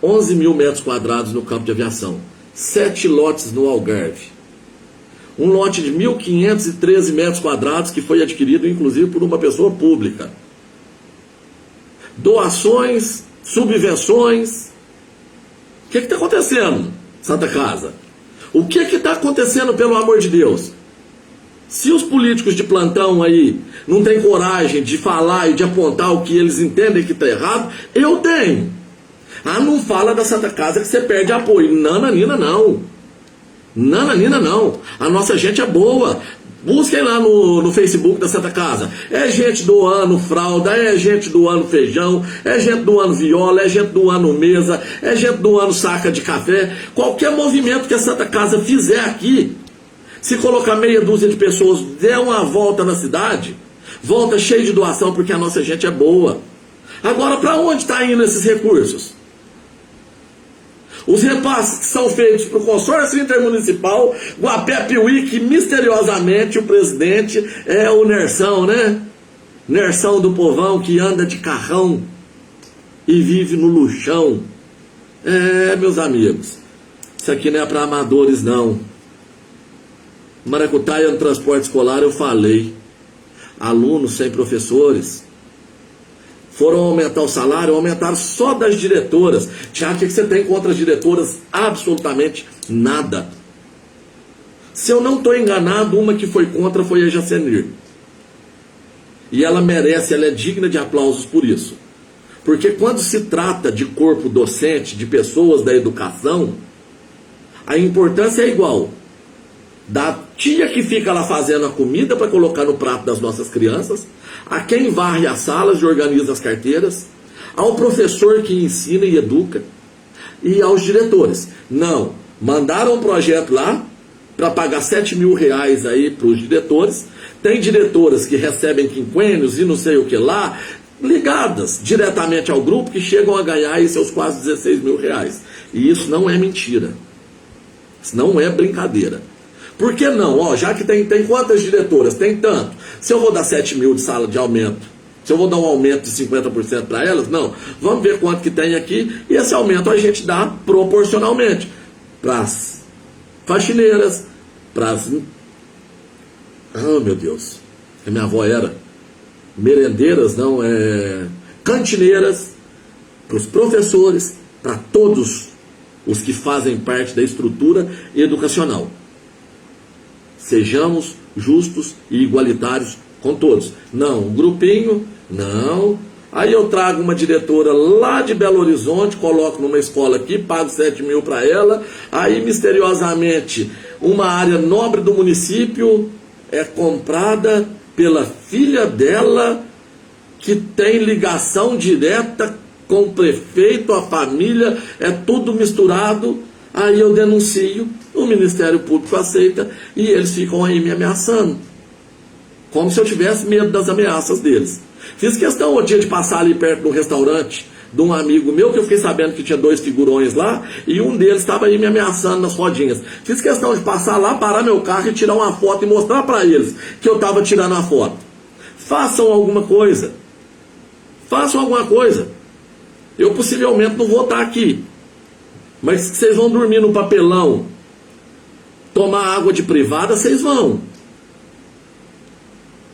11 mil metros quadrados no campo de aviação, 7 lotes no Algarve, um lote de 1.513 metros quadrados que foi adquirido inclusive por uma pessoa pública, doações, subvenções. O que está acontecendo, Santa Casa? O que está acontecendo, pelo amor de Deus? Se os políticos de plantão aí não têm coragem de falar e de apontar o que eles entendem que está errado, eu tenho. Não fala da Santa Casa que você perde apoio. Nananina não. Nananina não. A nossa gente é boa. Busquem lá no Facebook da Santa Casa. É gente doando fralda, é gente doando feijão, é gente doando viola, é gente doando mesa, é gente doando saca de café. Qualquer movimento que a Santa Casa fizer aqui, se colocar meia dúzia de pessoas, der uma volta na cidade, volta cheio de doação, porque a nossa gente é boa. Agora, para onde está indo esses recursos? Os repasses que são feitos para o consórcio intermunicipal Guapé-Piuí, que misteriosamente o presidente é o Nersão, né? Nersão do povão, que anda de carrão e vive no luxão. Meus amigos, isso aqui não é para amadores, não. Maracutaia no transporte escolar, eu falei. Alunos sem professores. Foram aumentar o salário, aumentaram só das diretoras. Tiago, o que você tem contra as diretoras? Absolutamente nada. Se eu não estou enganado, uma que foi contra foi a Jacenir. E ela merece, ela é digna de aplausos por isso. Porque quando se trata de corpo docente, de pessoas da educação, a importância é igual. Da tia que fica lá fazendo a comida para colocar no prato das nossas crianças, a quem varre as salas e organiza as carteiras, ao professor que ensina e educa, e aos diretores. Não, mandaram um projeto lá para pagar 7 mil reais aí para os diretores. Tem diretoras que recebem quinquênios e não sei o que lá, ligadas diretamente ao grupo, que chegam a ganhar aí seus quase 16 mil reais. E isso não é mentira. Isso não é brincadeira. Por que não? Já que tem quantas diretoras? Tem tanto. Se eu vou dar 7 mil de sala de aumento, se eu vou dar um aumento de 50% para elas, não. Vamos ver quanto que tem aqui, e esse aumento a gente dá proporcionalmente para as faxineiras, para as... meu Deus, a minha avó era merendeiras, não, cantineiras, para os professores, para todos os que fazem parte da estrutura educacional. Sejamos justos e igualitários com todos. Não, um grupinho, não. Aí eu trago uma diretora lá de Belo Horizonte, coloco numa escola aqui, pago 7 mil para ela, aí misteriosamente uma área nobre do município é comprada pela filha dela, que tem ligação direta com o prefeito, a família, é tudo misturado. Aí eu denuncio, o Ministério Público aceita e eles ficam aí me ameaçando. Como se eu tivesse medo das ameaças deles. Fiz questão um dia de passar ali perto de um restaurante de um amigo meu, que eu fiquei sabendo que tinha 2 figurões lá, e um deles estava aí me ameaçando nas rodinhas. Fiz questão de passar lá, parar meu carro e tirar uma foto e mostrar para eles que eu estava tirando a foto. Façam alguma coisa. Façam alguma coisa. Eu possivelmente não vou estar aqui. Mas se vocês vão dormir no papelão, tomar água de privada, vocês vão.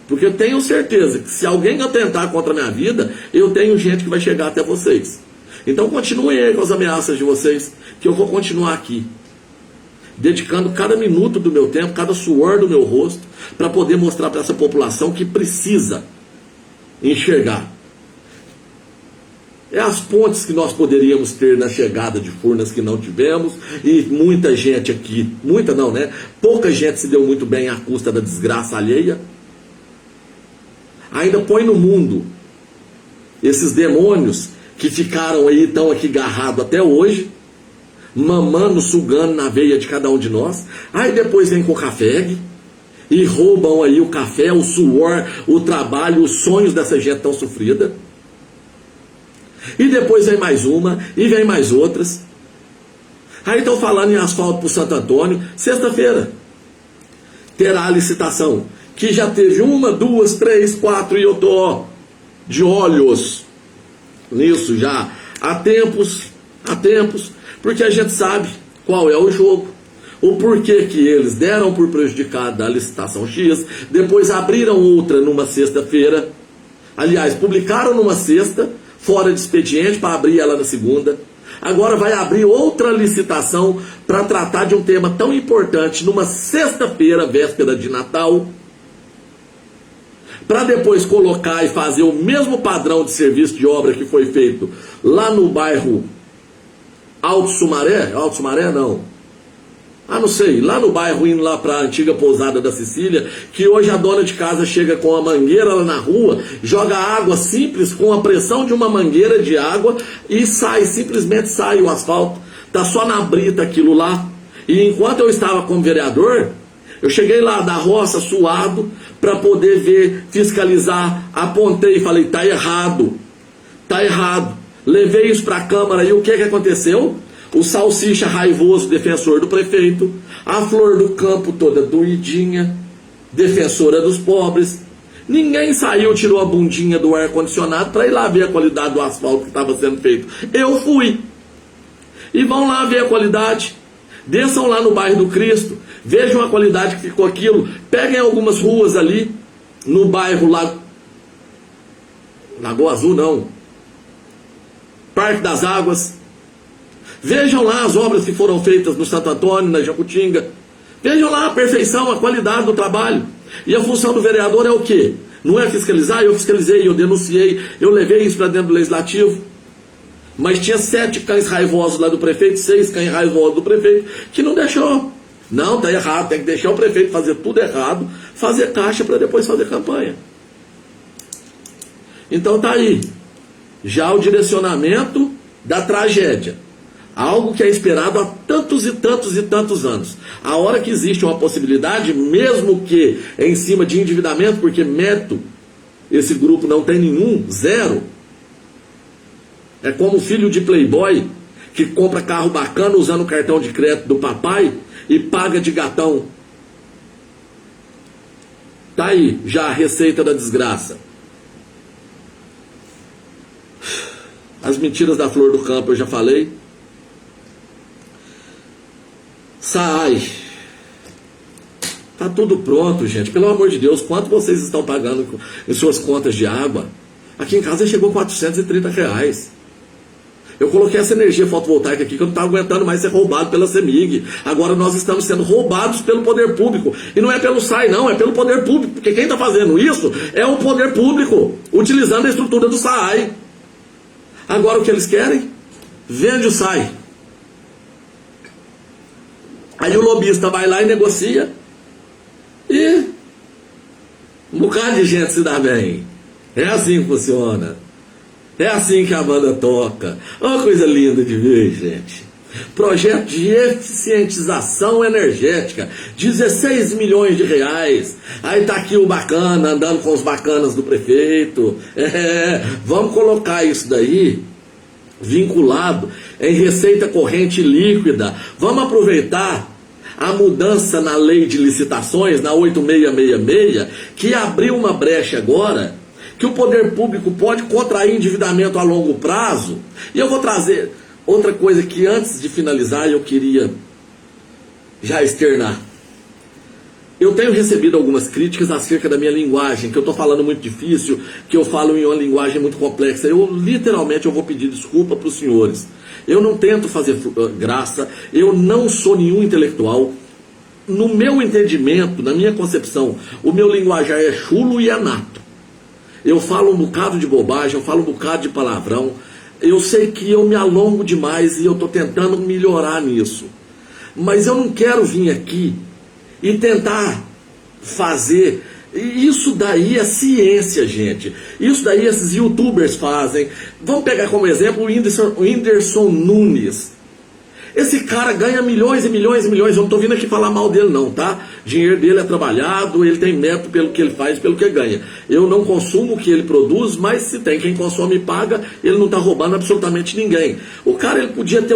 Porque eu tenho certeza que se alguém atentar contra a minha vida, eu tenho gente que vai chegar até vocês. Então continuem aí com as ameaças de vocês, que eu vou continuar aqui. dedicando cada minuto do meu tempo, cada suor do meu rosto, para poder mostrar para essa população que precisa enxergar. É as pontes que nós poderíamos ter na chegada de Furnas que não tivemos, e muita gente aqui, muita não, né? Pouca gente se deu muito bem à custa da desgraça alheia. Ainda põe no mundo esses demônios que ficaram aí, estão aqui agarrados até hoje, mamando, sugando na veia de cada um de nós. Aí depois vem com o café e roubam aí o café, o suor, o trabalho, os sonhos dessa gente tão sofrida. E depois vem mais uma, e vem mais outras. Aí estão falando em asfalto para o Santo Antônio. Sexta-feira terá a licitação, que já teve 1, 2, 3, 4, e eu tô de olhos nisso já há tempos, porque a gente sabe qual é o jogo, o porquê que eles deram por prejudicada a licitação X, depois abriram outra numa sexta-feira, aliás, publicaram numa sexta, fora de expediente, para abrir ela na segunda. Agora vai abrir outra licitação para tratar de um tema tão importante numa sexta-feira, véspera de Natal, para depois colocar e fazer o mesmo padrão de serviço de obra que foi feito lá no bairro Alto Sumaré, não sei, lá no bairro indo lá para a antiga pousada da Sicília, que hoje a dona de casa chega com a mangueira lá na rua, joga água simples com a pressão de uma mangueira de água e simplesmente sai o asfalto, tá só na brita aquilo lá. E enquanto eu estava como vereador, eu cheguei lá da roça suado para poder ver, fiscalizar, apontei e falei, tá errado, levei isso para a Câmara e o que aconteceu? O Salsicha raivoso, defensor do prefeito, a Flor do Campo toda doidinha, defensora dos pobres, ninguém saiu, tirou a bundinha do ar-condicionado para ir lá ver a qualidade do asfalto que estava sendo feito. Eu fui. E vão lá ver a qualidade, desçam lá no bairro do Cristo, vejam a qualidade que ficou aquilo, peguem algumas ruas ali, no bairro Lagoa Azul não, Parque das Águas. Vejam lá as obras que foram feitas no Santo Antônio, na Jacutinga. Vejam lá a perfeição, a qualidade do trabalho. E a função do vereador é o quê? Não é fiscalizar? Eu fiscalizei, eu denunciei, eu levei isso para dentro do legislativo. Mas tinha 7 cães raivosos lá do prefeito, 6 cães raivosos do prefeito, que não deixou. Não, tá errado, tem que deixar o prefeito fazer tudo errado, fazer caixa para depois fazer campanha. Então tá aí, já o direcionamento da tragédia. Algo que é esperado há tantos e tantos e tantos anos. A hora que existe uma possibilidade, mesmo que em cima de endividamento, porque mérito esse grupo não tem nenhum, zero. É como o filho de playboy que compra carro bacana usando o cartão de crédito do papai e paga de gatão. Tá aí, já a receita da desgraça. As mentiras da Flor do Campo eu já falei. Sai. Tá tudo pronto, gente. Pelo amor de Deus, quanto vocês estão pagando em suas contas de água? Aqui em casa chegou R$430. Eu coloquei essa energia fotovoltaica aqui que eu não estava aguentando mais ser roubado pela CEMIG. Agora nós estamos sendo roubados pelo poder público. E não é pelo SAI não, é pelo poder público. Porque quem está fazendo isso é o poder público, utilizando a estrutura do SAI. Agora o que eles querem? Vende o SAI. Aí o lobista vai lá e negocia e um bocado de gente se dá bem. É assim que funciona. É assim que a banda toca. Uma coisa linda de ver, gente. Projeto de eficientização energética, 16 milhões de reais. Aí tá aqui o bacana, andando com os bacanas do prefeito. Vamos colocar isso daí vinculado em receita corrente líquida. Vamos aproveitar a mudança na lei de licitações, na 8666, que abriu uma brecha agora, que o poder público pode contrair endividamento a longo prazo. E eu vou trazer outra coisa que antes de finalizar eu queria já externar. Eu tenho recebido algumas críticas acerca da minha linguagem, que eu estou falando muito difícil, que eu falo em uma linguagem muito complexa. Literalmente, eu vou pedir desculpa para os senhores. Eu não tento fazer graça, eu não sou nenhum intelectual. No meu entendimento, na minha concepção, o meu linguajar é chulo e é nato. Eu falo um bocado de bobagem, eu falo um bocado de palavrão. Eu sei que eu me alongo demais e eu estou tentando melhorar nisso. Mas eu não quero vir aqui e tentar fazer. Isso daí é ciência, gente. Isso daí esses youtubers fazem. Vamos pegar como exemplo o Whindersson Nunes. Esse cara ganha milhões e milhões e milhões. Eu não estou vindo aqui falar mal dele não, tá? O dinheiro dele é trabalhado, ele tem método pelo que ele faz, pelo que ganha. Eu não consumo o que ele produz, mas se tem quem consome e paga, ele não está roubando absolutamente ninguém. O cara, ele podia ter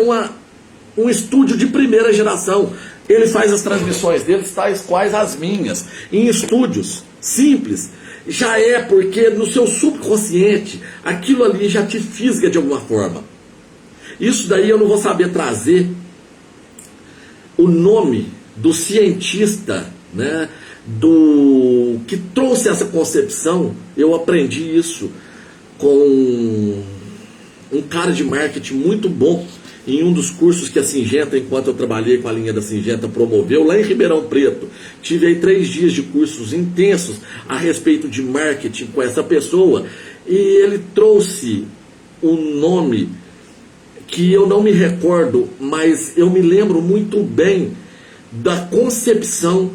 um estúdio de primeira geração. Ele faz as transmissões dele, tais quais as minhas, em estúdios simples. Já é porque no seu subconsciente, aquilo ali já te fisga de alguma forma. Isso daí eu não vou saber trazer o nome do cientista, né, do que trouxe essa concepção. Eu aprendi isso com um cara de marketing muito bom em um dos cursos que a Syngenta, enquanto eu trabalhei com a linha da Syngenta, promoveu lá em Ribeirão Preto. Tive aí 3 dias de cursos intensos a respeito de marketing com essa pessoa, e ele trouxe um nome que eu não me recordo, mas eu me lembro muito bem da concepção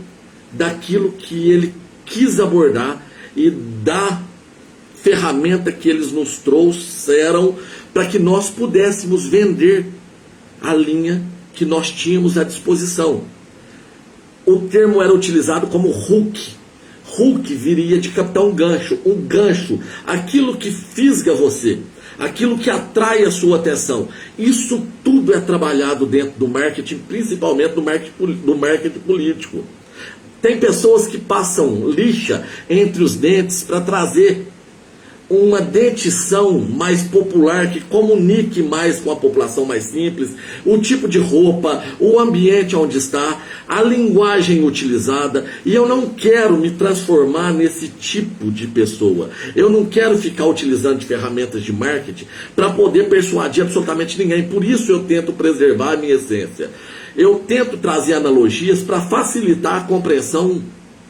daquilo que ele quis abordar e da ferramenta que eles nos trouxeram para que nós pudéssemos vender a linha que nós tínhamos à disposição. O termo era utilizado como hook. Hook viria de Capitão Gancho. Um gancho, aquilo que fisga você, aquilo que atrai a sua atenção. Isso tudo é trabalhado dentro do marketing, principalmente do marketing político. Tem pessoas que passam lixa entre os dentes para trazer uma dentição mais popular, que comunique mais com a população mais simples, o tipo de roupa, o ambiente onde está, a linguagem utilizada. E eu não quero me transformar nesse tipo de pessoa. Eu não quero ficar utilizando de ferramentas de marketing para poder persuadir absolutamente ninguém. Por isso eu tento preservar a minha essência. Eu tento trazer analogias para facilitar a compreensão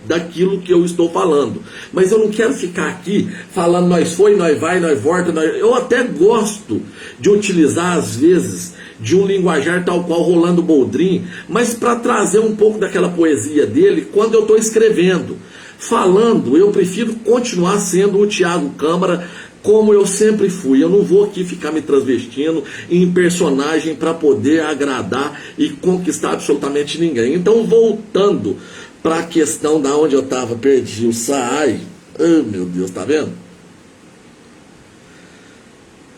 daquilo que eu estou falando. Mas eu não quero ficar aqui falando nós foi, nós vai, nós volta. Eu até gosto de utilizar às vezes de um linguajar tal qual Rolando Boldrin, mas para trazer um pouco daquela poesia dele quando eu estou escrevendo. Falando, eu prefiro continuar sendo o Thiago Câmara como eu sempre fui. Eu não vou aqui ficar me transvestindo em personagem para poder agradar e conquistar absolutamente ninguém. Então, voltando para a questão da onde eu estava, perdi o SAAI. Oh, meu Deus, tá vendo?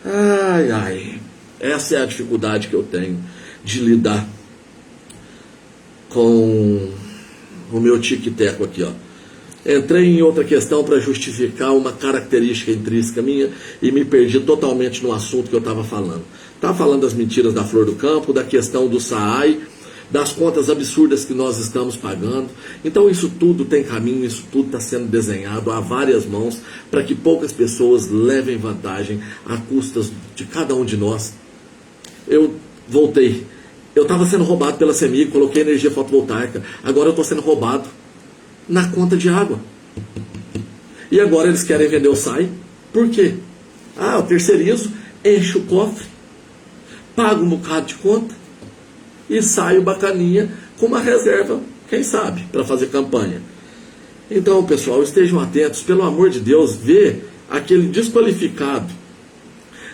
Ai, ai. Essa é a dificuldade que eu tenho de lidar com o meu tic-teco aqui, ó. Entrei em outra questão para justificar uma característica intrínseca minha e me perdi totalmente no assunto que eu estava falando. Estava falando das mentiras da Flor do Campo, da questão do SAAI, das contas absurdas que nós estamos pagando. Então isso tudo tem caminho, isso tudo está sendo desenhado a várias mãos para que poucas pessoas levem vantagem a custas de cada um de nós. Eu voltei. Eu estava sendo roubado pela CEMIG, coloquei energia fotovoltaica. Agora eu estou sendo roubado na conta de água. E agora eles querem vender o SAI. Por quê? Ah, eu terceirizo, encho o cofre, pago um bocado de conta e saio bacaninha com uma reserva, quem sabe, para fazer campanha. Então, pessoal, estejam atentos, pelo amor de Deus, ver aquele desqualificado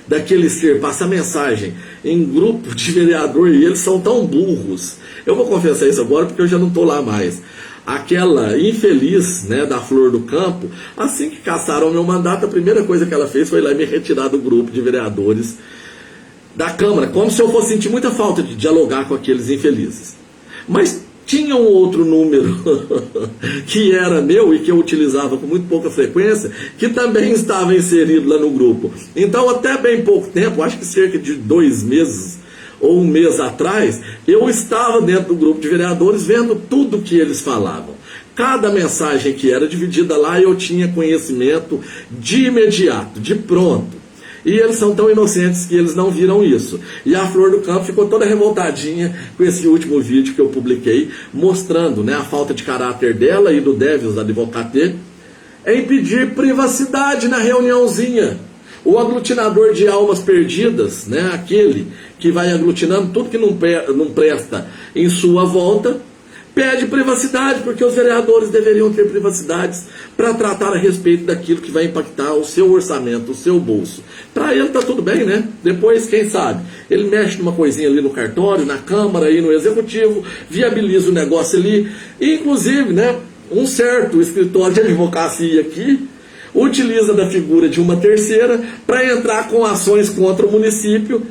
daquele ser passar mensagem em grupo de vereador e eles são tão burros. Eu vou confessar isso agora porque eu já não estou lá mais. Aquela infeliz, né, da Flor do Campo, assim que cassaram o meu mandato, a primeira coisa que ela fez foi ir lá e me retirar do grupo de vereadores da Câmara, como se eu fosse sentir muita falta de dialogar com aqueles infelizes. Mas tinha um outro número que era meu e que eu utilizava com muito pouca frequência, que também estava inserido lá no grupo. Então, até bem pouco tempo, acho que cerca de 2 meses ou 1 mês atrás, eu estava dentro do grupo de vereadores vendo tudo que eles falavam. Cada mensagem que era dividida lá, eu tinha conhecimento de imediato, de pronto. E eles são tão inocentes que eles não viram isso. E a Flor do Campo ficou toda revoltadinha com esse último vídeo que eu publiquei, mostrando, né, a falta de caráter dela e do Devios Advocate em pedir privacidade na reuniãozinha. O aglutinador de almas perdidas, né, aquele que vai aglutinando tudo que não presta em sua volta, pede privacidade, porque os vereadores deveriam ter privacidades para tratar a respeito daquilo que vai impactar o seu orçamento, o seu bolso. Para ele tá tudo bem, né? Depois, quem sabe, ele mexe numa coisinha ali no cartório, na Câmara e no Executivo, viabiliza o negócio ali. E, inclusive, né, um certo escritório de advocacia aqui utiliza da figura de uma terceira para entrar com ações contra o município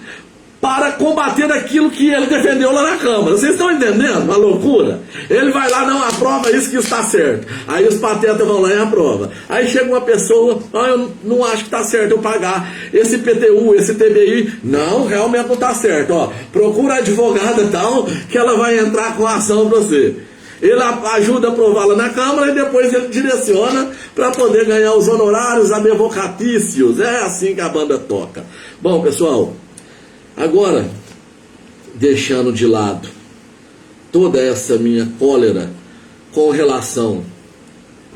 para combater aquilo que ele defendeu lá na Câmara. Vocês estão entendendo a loucura? Ele vai lá, não, aprova isso que está certo. Aí os patetas vão lá e aprovam. Aí chega uma pessoa, eu não acho que está certo eu pagar esse IPTU, esse TBI. Não, realmente não está certo. Ó, procura a advogada tal, que ela vai entrar com a ação para você. Ele ajuda a aprová-la na Câmara e depois ele direciona para poder ganhar os honorários advocatícios. É assim que a banda toca. Bom, pessoal, agora, deixando de lado toda essa minha cólera com relação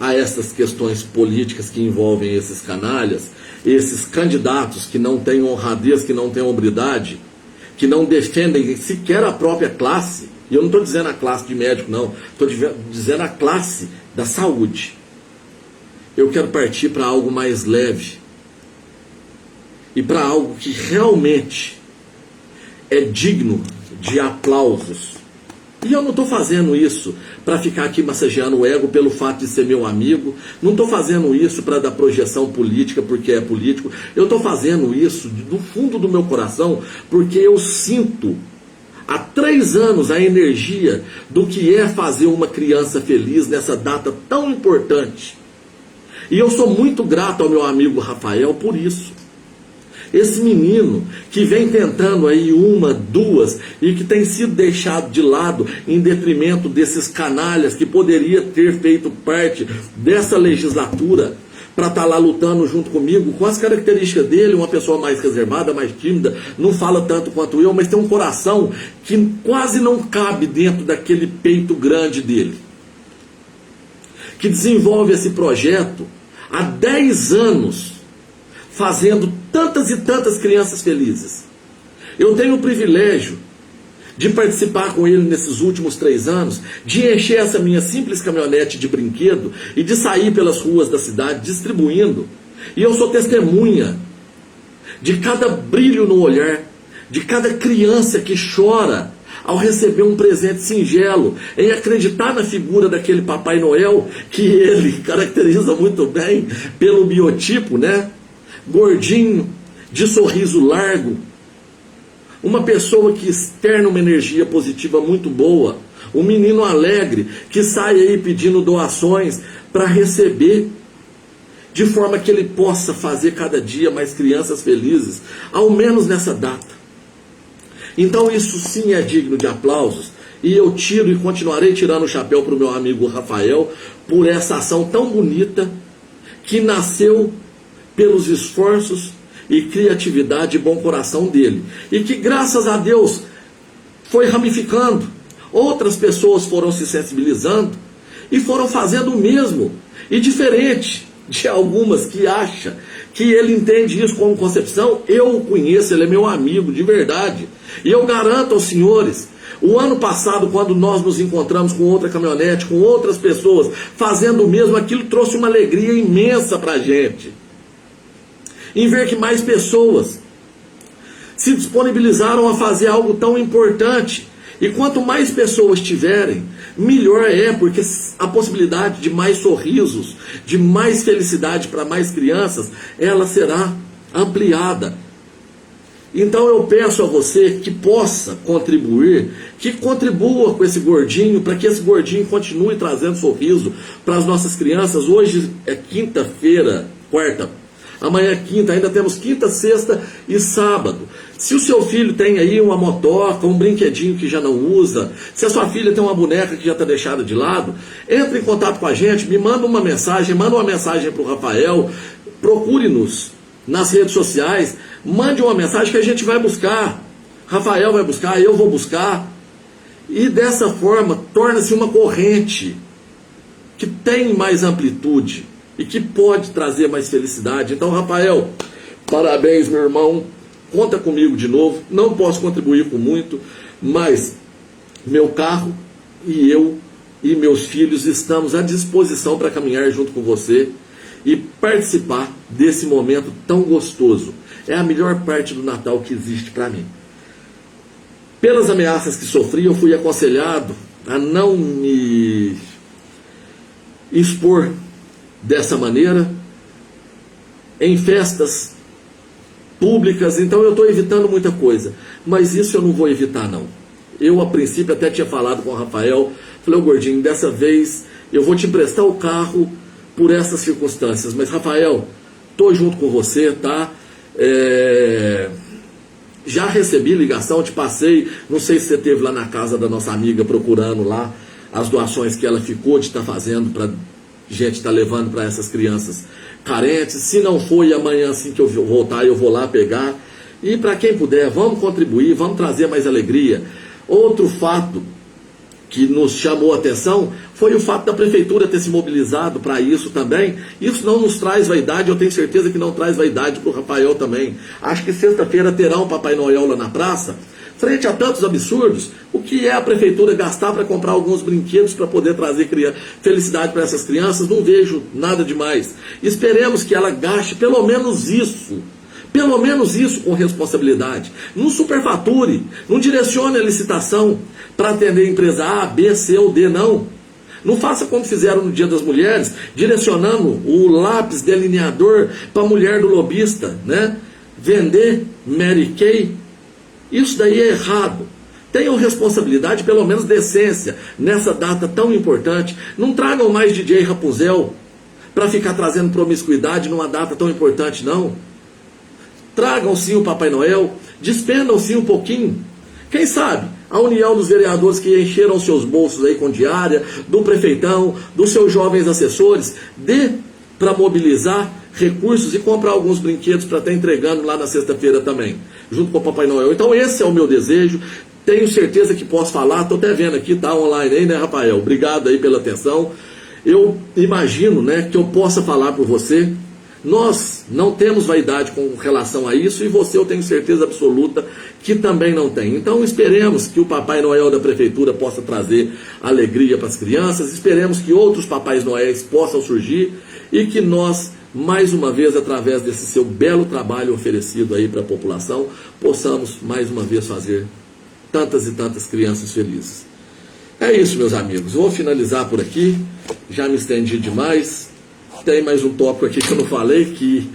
a essas questões políticas que envolvem esses canalhas, esses candidatos que não têm honradez, que não têm hombridade, que não defendem sequer a própria classe, e eu não estou dizendo a classe de médico, não, estou dizendo a classe da saúde. Eu quero partir para algo mais leve e para algo que realmente é digno de aplausos. E eu não estou fazendo isso para ficar aqui massageando o ego pelo fato de ser meu amigo. Não estou fazendo isso para dar projeção política porque é político. Eu estou fazendo isso do fundo do meu coração porque eu sinto há 3 anos a energia do que é fazer uma criança feliz nessa data tão importante. E eu sou muito grato ao meu amigo Rafael por isso. Esse menino que vem tentando aí 1, 2 e que tem sido deixado de lado em detrimento desses canalhas que poderia ter feito parte dessa legislatura para estar lá lutando junto comigo, com as características dele, uma pessoa mais reservada, mais tímida, não fala tanto quanto eu, mas tem um coração que quase não cabe dentro daquele peito grande dele, que desenvolve esse projeto há 10 anos, fazendo tantas e tantas crianças felizes. Eu tenho o privilégio de participar com ele nesses últimos 3 anos, de encher essa minha simples caminhonete de brinquedo e de sair pelas ruas da cidade distribuindo. E eu sou testemunha de cada brilho no olhar, de cada criança que chora ao receber um presente singelo, em acreditar na figura daquele Papai Noel, que ele caracteriza muito bem pelo biotipo, né? Gordinho, de sorriso largo, uma pessoa que externa uma energia positiva muito boa, um menino alegre que sai aí pedindo doações para receber, de forma que ele possa fazer cada dia mais crianças felizes, ao menos nessa data. Então isso sim é digno de aplausos, e eu tiro e continuarei tirando o chapéu para o meu amigo Rafael por essa ação tão bonita que nasceu pelos esforços e criatividade e bom coração dele. E que, graças a Deus, foi ramificando. Outras pessoas foram se sensibilizando e foram fazendo o mesmo. E diferente de algumas que acham que ele entende isso como concepção, eu o conheço, ele é meu amigo, de verdade. E eu garanto aos senhores, o ano passado, quando nós nos encontramos com outra caminhonete, com outras pessoas, fazendo o mesmo, aquilo trouxe uma alegria imensa para a gente. Em ver que mais pessoas se disponibilizaram a fazer algo tão importante. E quanto mais pessoas tiverem, melhor é, porque a possibilidade de mais sorrisos, de mais felicidade para mais crianças, ela será ampliada. Então eu peço a você que possa contribuir, que contribua com esse gordinho, para que esse gordinho continue trazendo sorriso para as nossas crianças. Hoje é quinta-feira, quarta. Amanhã é quinta, ainda temos quinta, sexta e sábado. Se o seu filho tem aí uma motoca, um brinquedinho que já não usa, se a sua filha tem uma boneca que já está deixada de lado, entre em contato com a gente, me manda uma mensagem para o Rafael, procure-nos nas redes sociais, mande uma mensagem que a gente vai buscar. Rafael vai buscar, eu vou buscar. E dessa forma, torna-se uma corrente que tem mais amplitude e que pode trazer mais felicidade. Então, Rafael, parabéns, meu irmão. Conta comigo de novo. Não posso contribuir com muito, mas meu carro e eu e meus filhos estamos à disposição para caminhar junto com você e participar desse momento tão gostoso. É a melhor parte do Natal que existe para mim. Pelas ameaças que sofri, eu fui aconselhado a não me expor dessa maneira em festas públicas, então eu estou evitando muita coisa, mas isso eu não vou evitar não. Eu a princípio até tinha falado com o Rafael, falei, ô Gordinho, dessa vez eu vou te emprestar o carro por essas circunstâncias, mas Rafael, estou junto com você, tá? Já recebi ligação, te passei, não sei se você esteve lá na casa da nossa amiga procurando lá as doações que ela ficou de estar fazendo para gente estar levando para essas crianças carentes. Se não foi amanhã, assim que eu voltar, eu vou lá pegar. E para quem puder, vamos contribuir, vamos trazer mais alegria. Outro fato que nos chamou a atenção foi o fato da prefeitura ter se mobilizado para isso também. Isso não nos traz vaidade, eu tenho certeza que não traz vaidade para o Rafael também. Acho que sexta-feira terá um Papai Noel lá na praça. Frente a tantos absurdos, o que é a prefeitura gastar para comprar alguns brinquedos para poder trazer felicidade para essas crianças? Não vejo nada demais. Esperemos que ela gaste pelo menos isso com responsabilidade. Não superfature, não direcione a licitação para atender a empresa A, B, C ou D, não. Não faça como fizeram no Dia das Mulheres, direcionando o lápis delineador para a mulher do lobista, né? Vender Mary Kay. Isso daí é errado. Tenham responsabilidade, pelo menos decência, nessa data tão importante. Não tragam mais DJ Rapunzel para ficar trazendo promiscuidade numa data tão importante, não. Tragam sim o Papai Noel, despendam sim um pouquinho. Quem sabe a união dos vereadores que encheram seus bolsos aí com diária, do prefeitão, dos seus jovens assessores, dê para mobilizar recursos e comprar alguns brinquedos para estar entregando lá na sexta-feira também, junto com o Papai Noel. Então esse é o meu desejo, tenho certeza que posso falar, estou até vendo aqui, tá online aí, né, Rafael? Obrigado aí pela atenção. Eu imagino, né, que eu possa falar por você. Nós não temos vaidade com relação a isso e você eu tenho certeza absoluta que também não tem. Então esperemos que o Papai Noel da Prefeitura possa trazer alegria para as crianças, esperemos que outros Papais Noéis possam surgir e que nós, mais uma vez, através desse seu belo trabalho oferecido aí para a população, possamos mais uma vez fazer tantas e tantas crianças felizes. É isso, meus amigos, vou finalizar por aqui, já me estendi demais. Tem mais um tópico aqui que eu não falei, que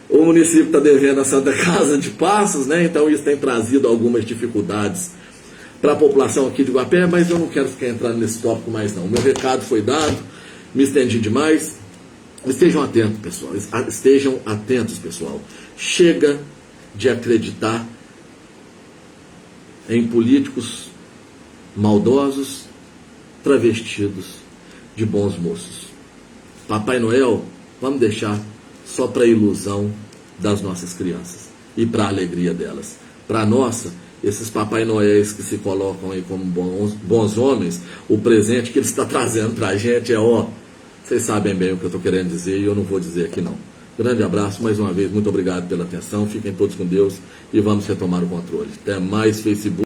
o município está devendo a Santa Casa de Passos, né? Então isso tem trazido algumas dificuldades para a população aqui de Guapé, mas eu não quero ficar entrando nesse tópico mais não. Meu recado foi dado, me estendi demais. Estejam atentos, pessoal. Estejam atentos, pessoal. Chega de acreditar em políticos maldosos, travestidos de bons moços. Papai Noel, vamos deixar só para a ilusão das nossas crianças e para a alegria delas. Para a nossa, esses Papai Noéis que se colocam aí como bons homens, o presente que ele está trazendo para a gente é, vocês sabem bem o que eu estou querendo dizer e eu não vou dizer aqui não. Grande abraço, mais uma vez, muito obrigado pela atenção, fiquem todos com Deus e vamos retomar o controle. Até mais, Facebook.